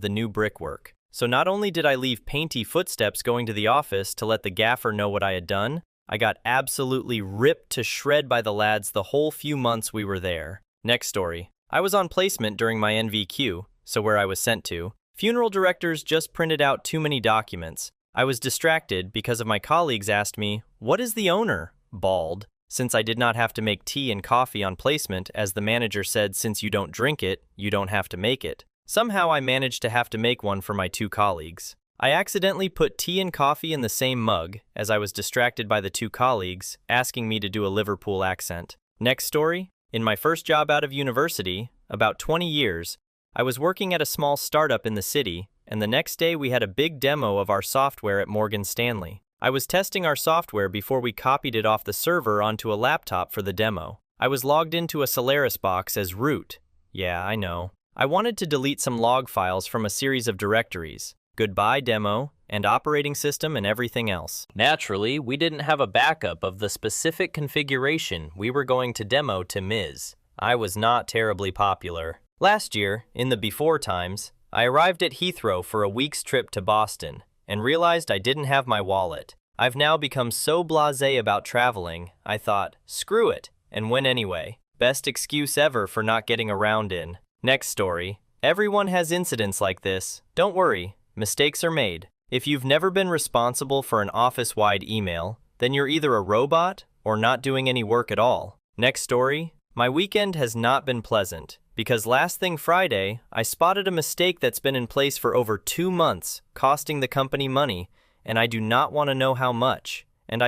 the new brickwork. So not only did I leave painty footsteps going to the office to let the gaffer know what I had done, I got absolutely ripped to shred by the lads the whole few months we were there. Next story. I was on placement during my NVQ, so where I was sent to. Funeral directors just printed out too many documents. I was distracted because of my colleagues asked me, "What is the owner?" Bald. Since I did not have to make tea and coffee on placement, as the manager said, since you don't drink it, you don't have to make it. Somehow I managed to have to make one for my two colleagues. I accidentally put tea and coffee in the same mug, as I was distracted by the two colleagues, asking me to do a Liverpool accent. Next story. In my first job out of university, about 20 years, I was working at a small startup in the city, and the next day we had a big demo of our software at Morgan Stanley. I was testing our software before we copied it off the server onto a laptop for the demo. I was logged into a Solaris box as root. Yeah, I know. I wanted to delete some log files from a series of directories. Goodbye demo, and operating system and everything else. Naturally, we didn't have a backup of the specific configuration we were going to demo to Ms. I was not terribly popular. Last year, in the before times, I arrived at Heathrow for a week's trip to Boston and realized I didn't have my wallet. I've now become so blasé about traveling, I thought, screw it, and went anyway. Best excuse ever for not getting around in. Next story. Everyone has incidents like this. Don't worry, mistakes are made. If you've never been responsible for an office-wide email, then you're either a robot or not doing any work at all. Next story. My weekend has not been pleasant, because last thing Friday, I spotted a mistake that's been in place for over 2 months, costing the company money, and I do not want to know how much. And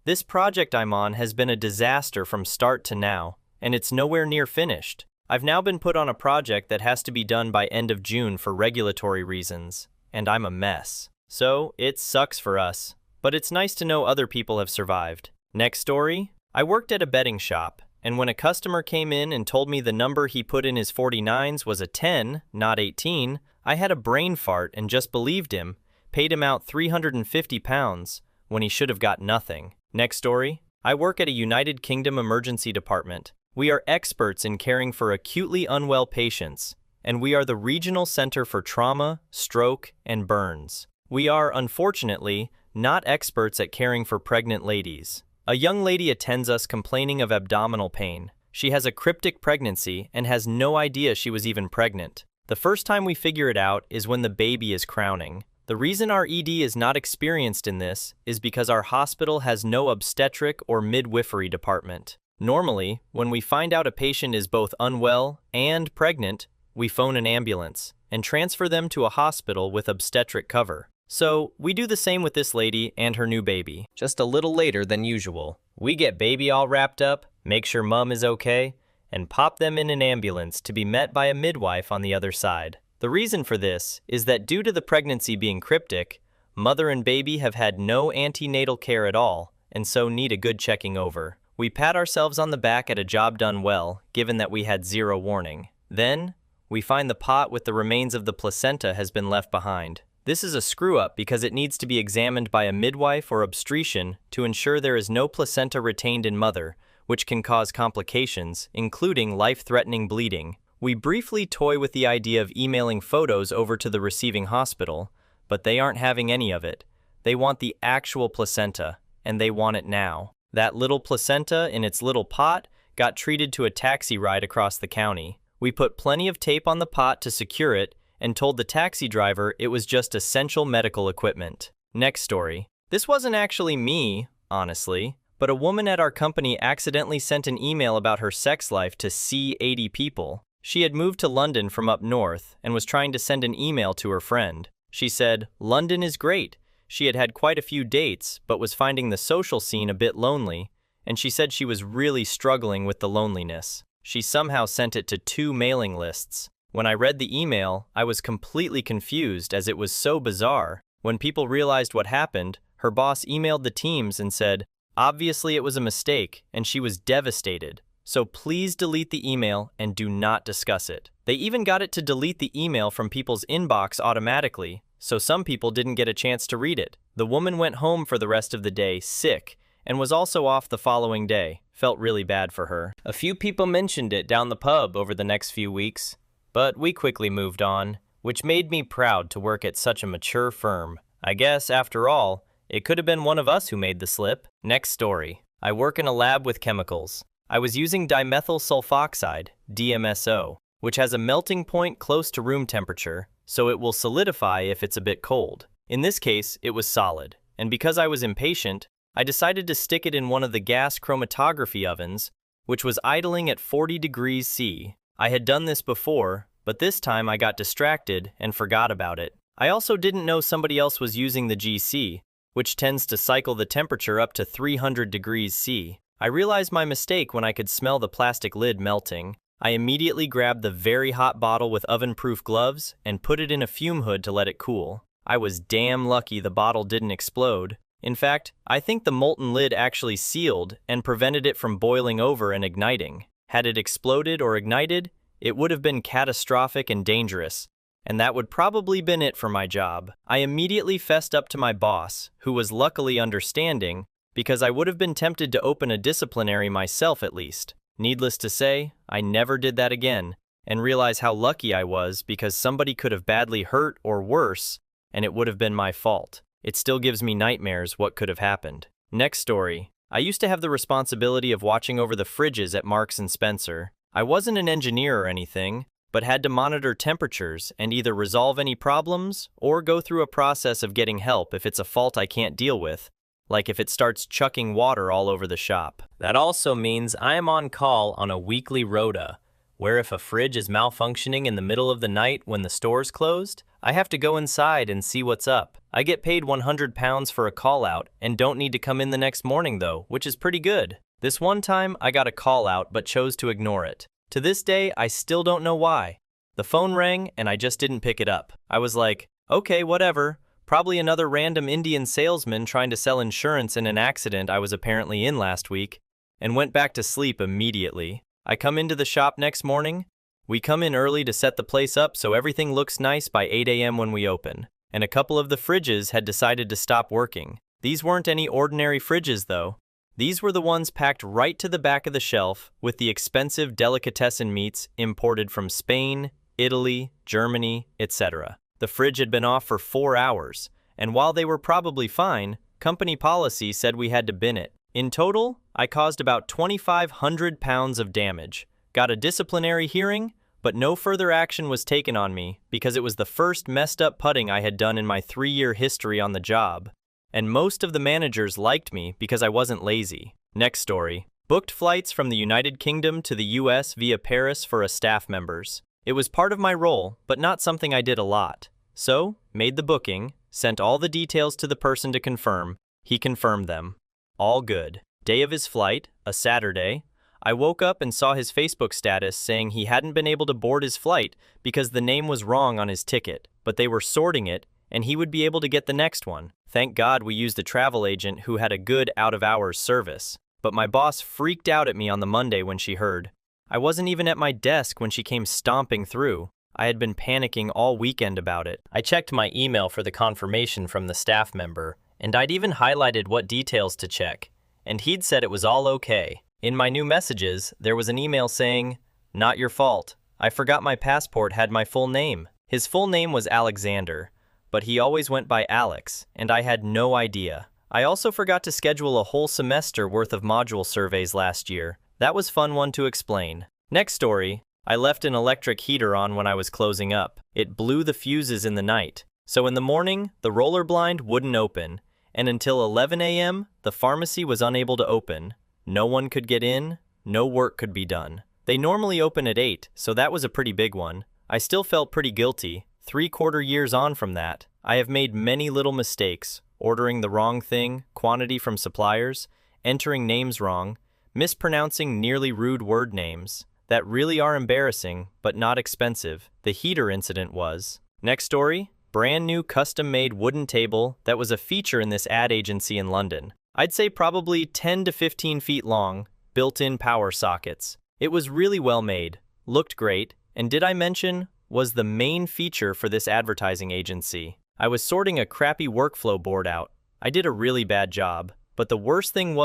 this project I'm on has been a disaster from start to now, and it's nowhere near finished. I've now been put on a project that has to be done by end of June for regulatory reasons, and I'm a mess. So, it sucks for us, but it's nice to know other people have survived. Next story. I worked at a betting shop, and when a customer came in and told me the number he put in his 49s was a 10, not 18, I had a brain fart and just believed him, paid him out £350 when he should have got nothing. Next story. I work at a United Kingdom emergency department. We are experts in caring for acutely unwell patients, and we are the regional center for trauma, stroke, and burns. We are, unfortunately, not experts at caring for pregnant ladies. A young lady attends us complaining of abdominal pain. She has a cryptic pregnancy and has no idea she was even pregnant. The first time we figure it out is when the baby is crowning. The reason our ED is not experienced in this is because our hospital has no obstetric or midwifery department. Normally, when we find out a patient is both unwell and pregnant, we phone an ambulance and transfer them to a hospital with obstetric cover. So, we do the same with this lady and her new baby, just a little later than usual. We get baby all wrapped up, make sure mom is okay, and pop them in an ambulance to be met by a midwife on the other side. The reason for this is that due to the pregnancy being cryptic, mother and baby have had no antenatal care at all, and so need a good checking over. We pat ourselves on the back at a job done well, given that we had zero warning. Then, we find the pot with the remains of the placenta has been left behind. This is a screw-up because it needs to be examined by a midwife or obstetrician to ensure there is no placenta retained in mother, which can cause complications, including life-threatening bleeding. We briefly toy with the idea of emailing photos over to the receiving hospital, but they aren't having any of it. They want the actual placenta, and they want it now. That little placenta in its little pot got treated to a taxi ride across the county. We put plenty of tape on the pot to secure it and told the taxi driver it was just essential medical equipment. Next story. This wasn't actually me, honestly, but a woman at our company accidentally sent an email about her sex life to C80 people. She had moved to London from up north and was trying to send an email to her friend. She said, "London is great." She had had quite a few dates, but was finding the social scene a bit lonely, and she said she was really struggling with the loneliness. She somehow sent it to 2 mailing lists. When I read the email, I was completely confused as it was so bizarre. When people realized what happened, Her boss emailed the teams and said, obviously it was a mistake, and she was devastated. So please delete the email and do not discuss it. They even got it to delete the email from people's inbox automatically, so some people didn't get a chance to read it. The woman went home for the rest of the day sick and was also off the following day. Felt really bad for her. A few people mentioned it down the pub over the next few weeks, but we quickly moved on, which made me proud to work at such a mature firm. I guess, after all, it could have been one of us who made the slip. Next story. I work in a lab with chemicals. I was using dimethyl sulfoxide, DMSO, which has a melting point close to room temperature, so it will solidify if it's a bit cold. In this case, it was solid, and because I was impatient, I decided to stick it in one of the gas chromatography ovens, which was idling at 40 degrees C. I had done this before, but this time I got distracted and forgot about it. I also didn't know somebody else was using the GC, which tends to cycle the temperature up to 300 degrees C. I realized my mistake when I could smell the plastic lid melting. I immediately grabbed the very hot bottle with oven-proof gloves and put it in a fume hood to let it cool. I was damn lucky the bottle didn't explode. In fact, I think the molten lid actually sealed and prevented it from boiling over and igniting. Had it exploded or ignited, it would have been catastrophic and dangerous, and that would probably been it for my job. I immediately fessed up to my boss, who was luckily understanding, because I would have been tempted to open a disciplinary myself at least. Needless to say, I never did that again, and realized how lucky I was because somebody could have badly hurt or worse, and it would have been my fault. It still gives me nightmares what could have happened. Next story. I used to have the responsibility of watching over the fridges at Marks & Spencer. I wasn't an engineer or anything, but had to monitor temperatures and either resolve any problems or go through a process of getting help if it's a fault I can't deal with, like if it starts chucking water all over the shop. That also means I am on call on a weekly rota, where if a fridge is malfunctioning in the middle of the night when the store's closed, I have to go inside and see what's up. I get paid £100 for a call out and don't need to come in the next morning though, which is pretty good. This one time I got a call out but chose to ignore it. To this day, I still don't know why. The phone rang and I just didn't pick it up. I was like, okay, whatever. Probably another random Indian salesman trying to sell insurance in an accident I was apparently in last week, and went back to sleep immediately. I come into the shop next morning. We come in early to set the place up so everything looks nice by 8 a.m. when we open, and a couple of the fridges had decided to stop working. These weren't any ordinary fridges though. These were the ones packed right to the back of the shelf with the expensive delicatessen meats imported from Spain, Italy, Germany, etc. The fridge had been off for 4 hours, and while they were probably fine, company policy said we had to bin it. In total, I caused about 2,500 pounds of damage. Got a disciplinary hearing, but no further action was taken on me because it was the first messed up putting I had done in my 3-year history on the job. And most of the managers liked me because I wasn't lazy. Next story. Booked flights from the United Kingdom to the US via Paris for a staff members. It was part of my role, but not something I did a lot. So, made the booking, sent all the details to the person to confirm. He confirmed them. All good. Day of his flight, a Saturday, I woke up and saw his Facebook status saying he hadn't been able to board his flight because the name was wrong on his ticket, but they were sorting it and he would be able to get the next one. Thank God we used a travel agent who had a good out-of-hours service. But my boss freaked out at me on the Monday when she heard. I wasn't even at my desk when she came stomping through. I had been panicking all weekend about it. I checked my email for the confirmation from the staff member, and I'd even highlighted what details to check, and he'd said it was all okay. In my new messages, there was an email saying, "Not your fault. I forgot my passport had my full name." His full name was Alexander, but he always went by Alex, and I had no idea. I also forgot to schedule a whole semester worth of module surveys last year. That was fun one to explain. Next story. I left an electric heater on when I was closing up. It blew the fuses in the night. So in the morning, the roller blind wouldn't open, and until 11 a.m., the pharmacy was unable to open. No one could get in, no work could be done. They normally open at 8, so that was a pretty big one. I still felt pretty guilty. 3/4 years on from that, I have made many little mistakes, ordering the wrong thing, quantity from suppliers, entering names wrong, mispronouncing nearly rude word names that really are embarrassing but not expensive. The heater incident was. Next story. brand new custom-made wooden table that was a feature in this ad agency in London. I'd say probably 10 to 15 feet long, built-in power sockets. It was really well made, looked great, and did I mention, was the main feature for this advertising agency. I was sorting a crappy workflow board out. I did a really bad job, but the worst thing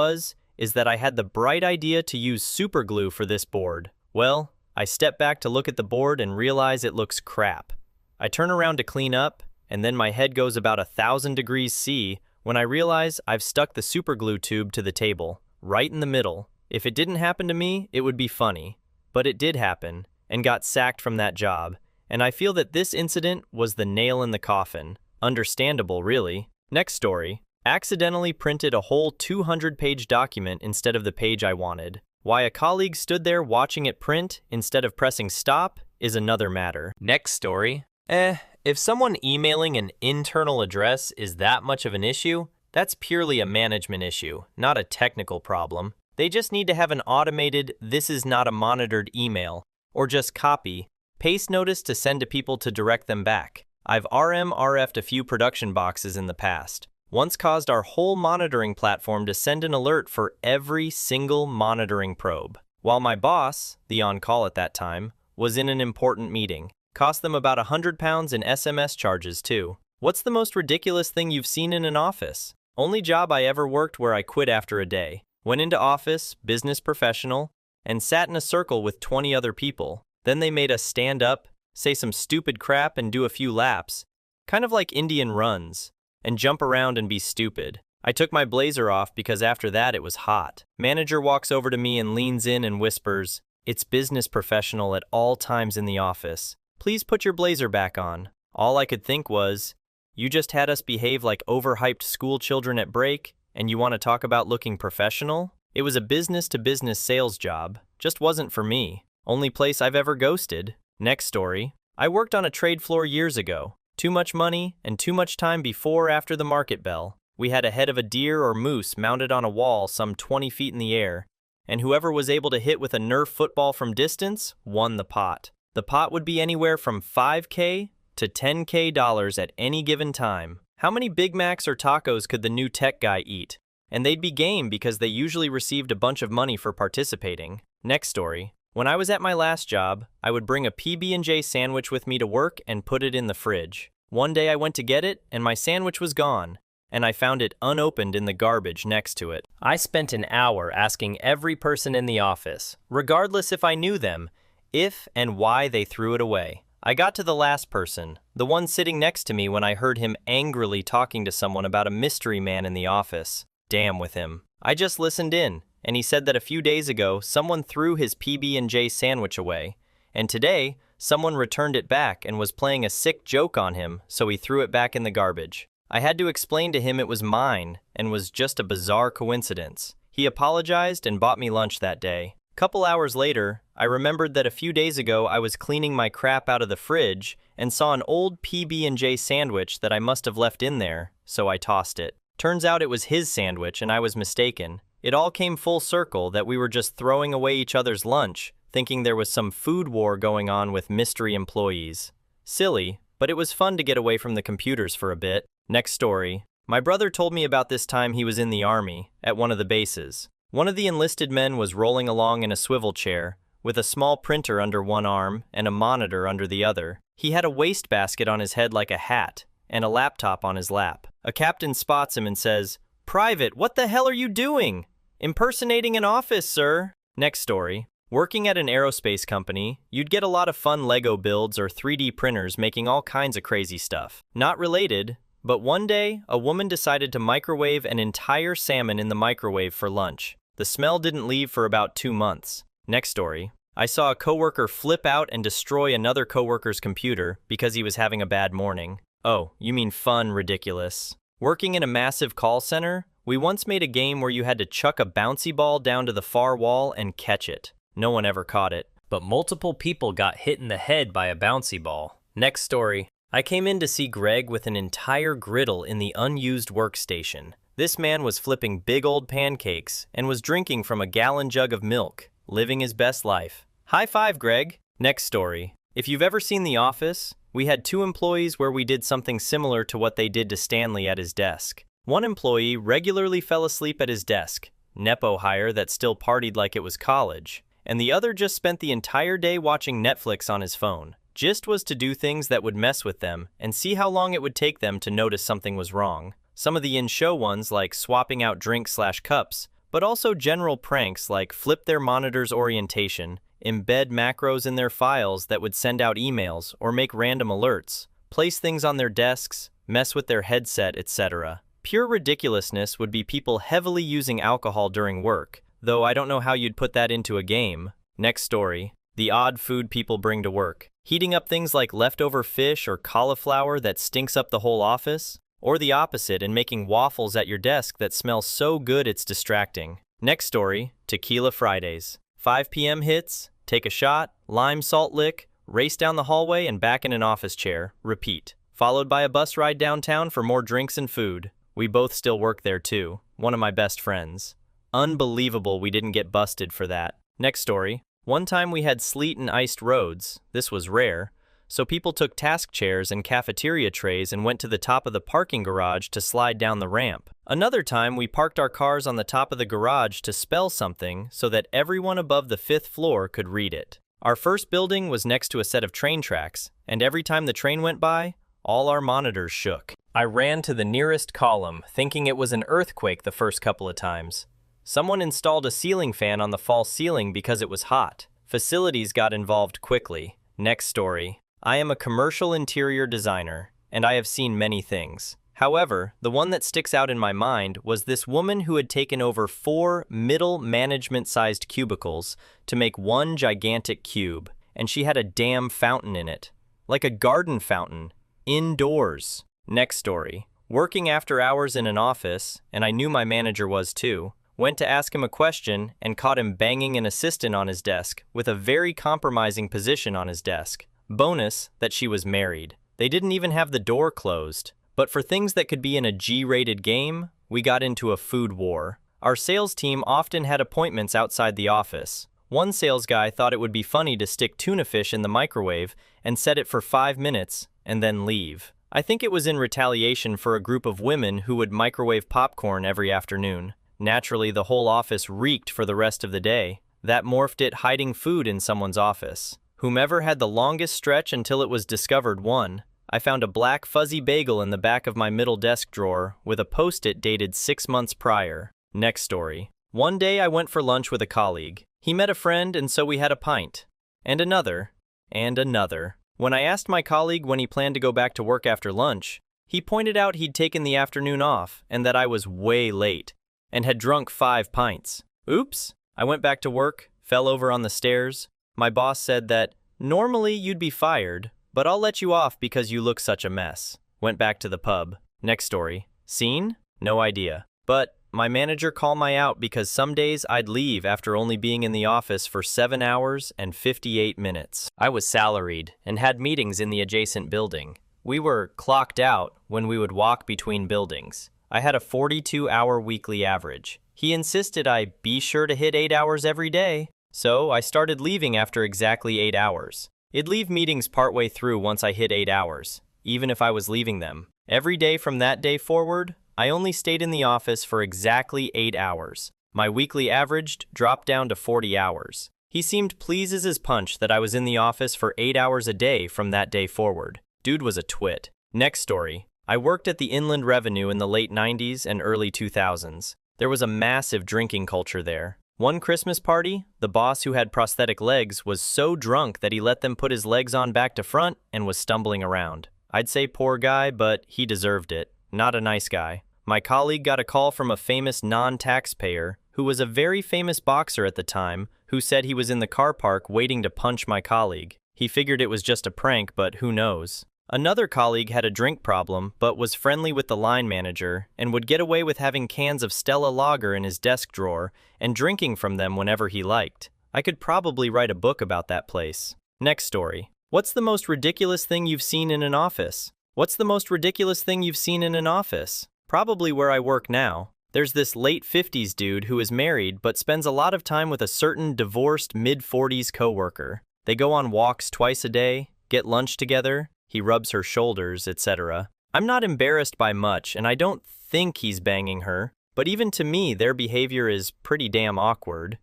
is that I had the bright idea to use super glue for this board. Well, I step back to look at the board and realize it looks crap. I turn around to clean up, and then my head goes about 1,000 degrees C when I realize I've stuck the super glue tube to the table, right in the middle. If it didn't happen to me, it would be funny. But it did happen, and got sacked from that job, and I feel that this incident was the nail in the coffin. Understandable, really. Next story. Accidentally printed a whole 200-page document instead of the page I wanted. Why a colleague stood there watching it print instead of pressing stop is another matter. Next story. If someone emailing an internal address is that much of an issue, that's purely a management issue, not a technical problem. They just need to have an automated "this is not a monitored email," or just copy, paste notice to send to people to direct them back. I've RF'd a few production boxes in the past. Once caused our whole monitoring platform to send an alert for every single monitoring probe. While my boss, the on-call at that time, was in an important meeting. Cost them about £100 in SMS charges too. What's the most ridiculous thing you've seen in an office? Only job I ever worked where I quit after a day. Went into office, business professional, and sat in a circle with 20 other people. Then they made us stand up, say some stupid crap and do a few laps, kind of like Indian runs, and jump around and be stupid. I took my blazer off because after that it was hot. Manager walks over to me and leans in and whispers, "It's business professional at all times in the office. Please put your blazer back on." All I could think was, you just had us behave like overhyped school children at break, and you want to talk about looking professional? It was a business-to-business sales job, just wasn't for me. Only place I've ever ghosted. Next story. I worked on a trade floor years ago. Too much money and too much time before or after the market bell. We had a head of a deer or moose mounted on a wall some 20 feet in the air, and whoever was able to hit with a Nerf football from distance won the pot. The pot would be anywhere from $5K to $10K at any given time. How many Big Macs or tacos could the new tech guy eat? And they'd be game because they usually received a bunch of money for participating. Next story. When I was at my last job, I would bring a PB&J sandwich with me to work and put it in the fridge. One day I went to get it, and my sandwich was gone, and I found it unopened in the garbage next to it. I spent an hour asking every person in the office, regardless if I knew them, if and why they threw it away. I got to the last person, the one sitting next to me, when I heard him angrily talking to someone about a mystery man in the office. Damn with him. I just listened in, and he said that a few days ago someone threw his PB&J sandwich away, and today someone returned it back and was playing a sick joke on him, so he threw it back in the garbage. I had to explain to him it was mine and was just a bizarre coincidence. He apologized and bought me lunch that day. Couple hours later, I remembered that a few days ago I was cleaning my crap out of the fridge and saw an old PB&J sandwich that I must have left in there, so I tossed it. Turns out it was his sandwich and I was mistaken. It all came full circle that we were just throwing away each other's lunch, thinking there was some food war going on with mystery employees. Silly, but it was fun to get away from the computers for a bit. Next story. My brother told me about this time he was in the army, at one of the bases. One of the enlisted men was rolling along in a swivel chair, with a small printer under one arm and a monitor under the other. He had a wastebasket on his head like a hat, and a laptop on his lap. A captain spots him and says, "Private, what the hell are you doing? Impersonating an office, sir." Next story. Working at an aerospace company, you'd get a lot of fun Lego builds or 3D printers making all kinds of crazy stuff. Not related, but one day, a woman decided to microwave an entire salmon in the microwave for lunch. The smell didn't leave for about 2 months. Next story. I saw a coworker flip out and destroy another coworker's computer because he was having a bad morning. Oh, you mean fun, ridiculous. Working in a massive call center, we once made a game where you had to chuck a bouncy ball down to the far wall and catch it. No one ever caught it, but multiple people got hit in the head by a bouncy ball. Next story. I came in to see Greg with an entire griddle in the unused workstation. This man was flipping big old pancakes and was drinking from a gallon jug of milk, living his best life. High five, Greg. Next story. If you've ever seen The Office, We had two employees where we did something similar to what they did to Stanley at his desk. One employee regularly fell asleep at his desk, nepo hire that still partied like it was college, and the other just spent the entire day watching Netflix on his phone. Gist was to do things that would mess with them and see how long it would take them to notice something was wrong. Some of the in-show ones like swapping out drinks/cups, but also general pranks like flip their monitor's orientation, embed macros in their files that would send out emails or make random alerts, place things on their desks, mess with their headset, etc. Pure ridiculousness would be people heavily using alcohol during work, though I don't know how you'd put that into a game. Next story. The odd food people bring to work. Heating up things like leftover fish or cauliflower that stinks up the whole office, or the opposite and making waffles at your desk that smell so good it's distracting. Next story, Tequila Fridays. 5 p.m. hits, take a shot, lime salt lick, race down the hallway and back in an office chair, repeat. Followed by a bus ride downtown for more drinks and food. We both still work there too, one of my best friends. Unbelievable we didn't get busted for that. Next story. One time we had sleet and iced roads. This was rare. So people took task chairs and cafeteria trays and went to the top of the parking garage to slide down the ramp. Another time we parked our cars on the top of the garage to spell something so that everyone above the 5th floor could read it. Our first building was next to a set of train tracks, and every time the train went by, all our monitors shook. I ran to the nearest column, thinking it was an earthquake the first couple of times. Someone installed a ceiling fan on the false ceiling because it was hot. Facilities got involved quickly. Next story. I am a commercial interior designer, and I have seen many things. However, the one that sticks out in my mind was this woman who had taken over 4 middle management-sized cubicles to make one gigantic cube, and she had a damn fountain in it. Like a garden fountain. Indoors. Next story. Working after hours in an office, and I knew my manager was too, went to ask him a question and caught him banging an assistant on his desk with a very compromising position on his desk. Bonus that she was married. They didn't even have the door closed. But for things that could be in a G-rated game, we got into a food war. Our sales team often had appointments outside the office. One sales guy thought it would be funny to stick tuna fish in the microwave and set it for 5 minutes and then leave. I think it was in retaliation for a group of women who would microwave popcorn every afternoon. Naturally, the whole office reeked for the rest of the day. That morphed it hiding food in someone's office. Whomever had the longest stretch until it was discovered won. I found a black fuzzy bagel in the back of my middle desk drawer with a post-it dated 6 months prior. Next story. One day I went for lunch with a colleague. He met a friend and so we had a pint. And another. And another. When I asked my colleague when he planned to go back to work after lunch, he pointed out he'd taken the afternoon off and that I was way late and had drunk 5 pints. Oops. I went back to work, fell over on the stairs. My boss said that, normally you'd be fired, but I'll let you off because you look such a mess. Went back to the pub. Next story. Scene? No idea. But my manager called my out because some days I'd leave after only being in the office for 7 hours and 58 minutes. I was salaried and had meetings in the adjacent building. We were clocked out when we would walk between buildings. I had a 42-hour weekly average. He insisted I be sure to hit 8 hours every day. So I started leaving after exactly 8 hours. I'd leave meetings partway through once I hit 8 hours, even if I was leaving them. Every day from that day forward, I only stayed in the office for exactly 8 hours. My weekly average dropped down to 40 hours. He seemed pleased as his punch that I was in the office for 8 hours a day from that day forward. Dude was a twit. Next story. I worked at the Inland Revenue in the late 90s and early 2000s. There was a massive drinking culture there. One Christmas party, the boss who had prosthetic legs was so drunk that he let them put his legs on back to front and was stumbling around. I'd say poor guy, but he deserved it. Not a nice guy. My colleague got a call from a famous non-taxpayer who was a very famous boxer at the time who said he was in the car park waiting to punch my colleague. He figured it was just a prank, but who knows. Another colleague had a drink problem, but was friendly with the line manager and would get away with having cans of Stella Lager in his desk drawer and drinking from them whenever he liked. I could probably write a book about that place. Next story. What's the most ridiculous thing you've seen in an office? What's the most ridiculous thing you've seen in an office? Probably where I work now. There's this late 50s dude who is married but spends a lot of time with a certain divorced mid-40s coworker. They go on walks twice a day, get lunch together, he rubs her shoulders, etc. I'm not embarrassed by much, and I don't think he's banging her, but even to me, their behavior is pretty damn awkward.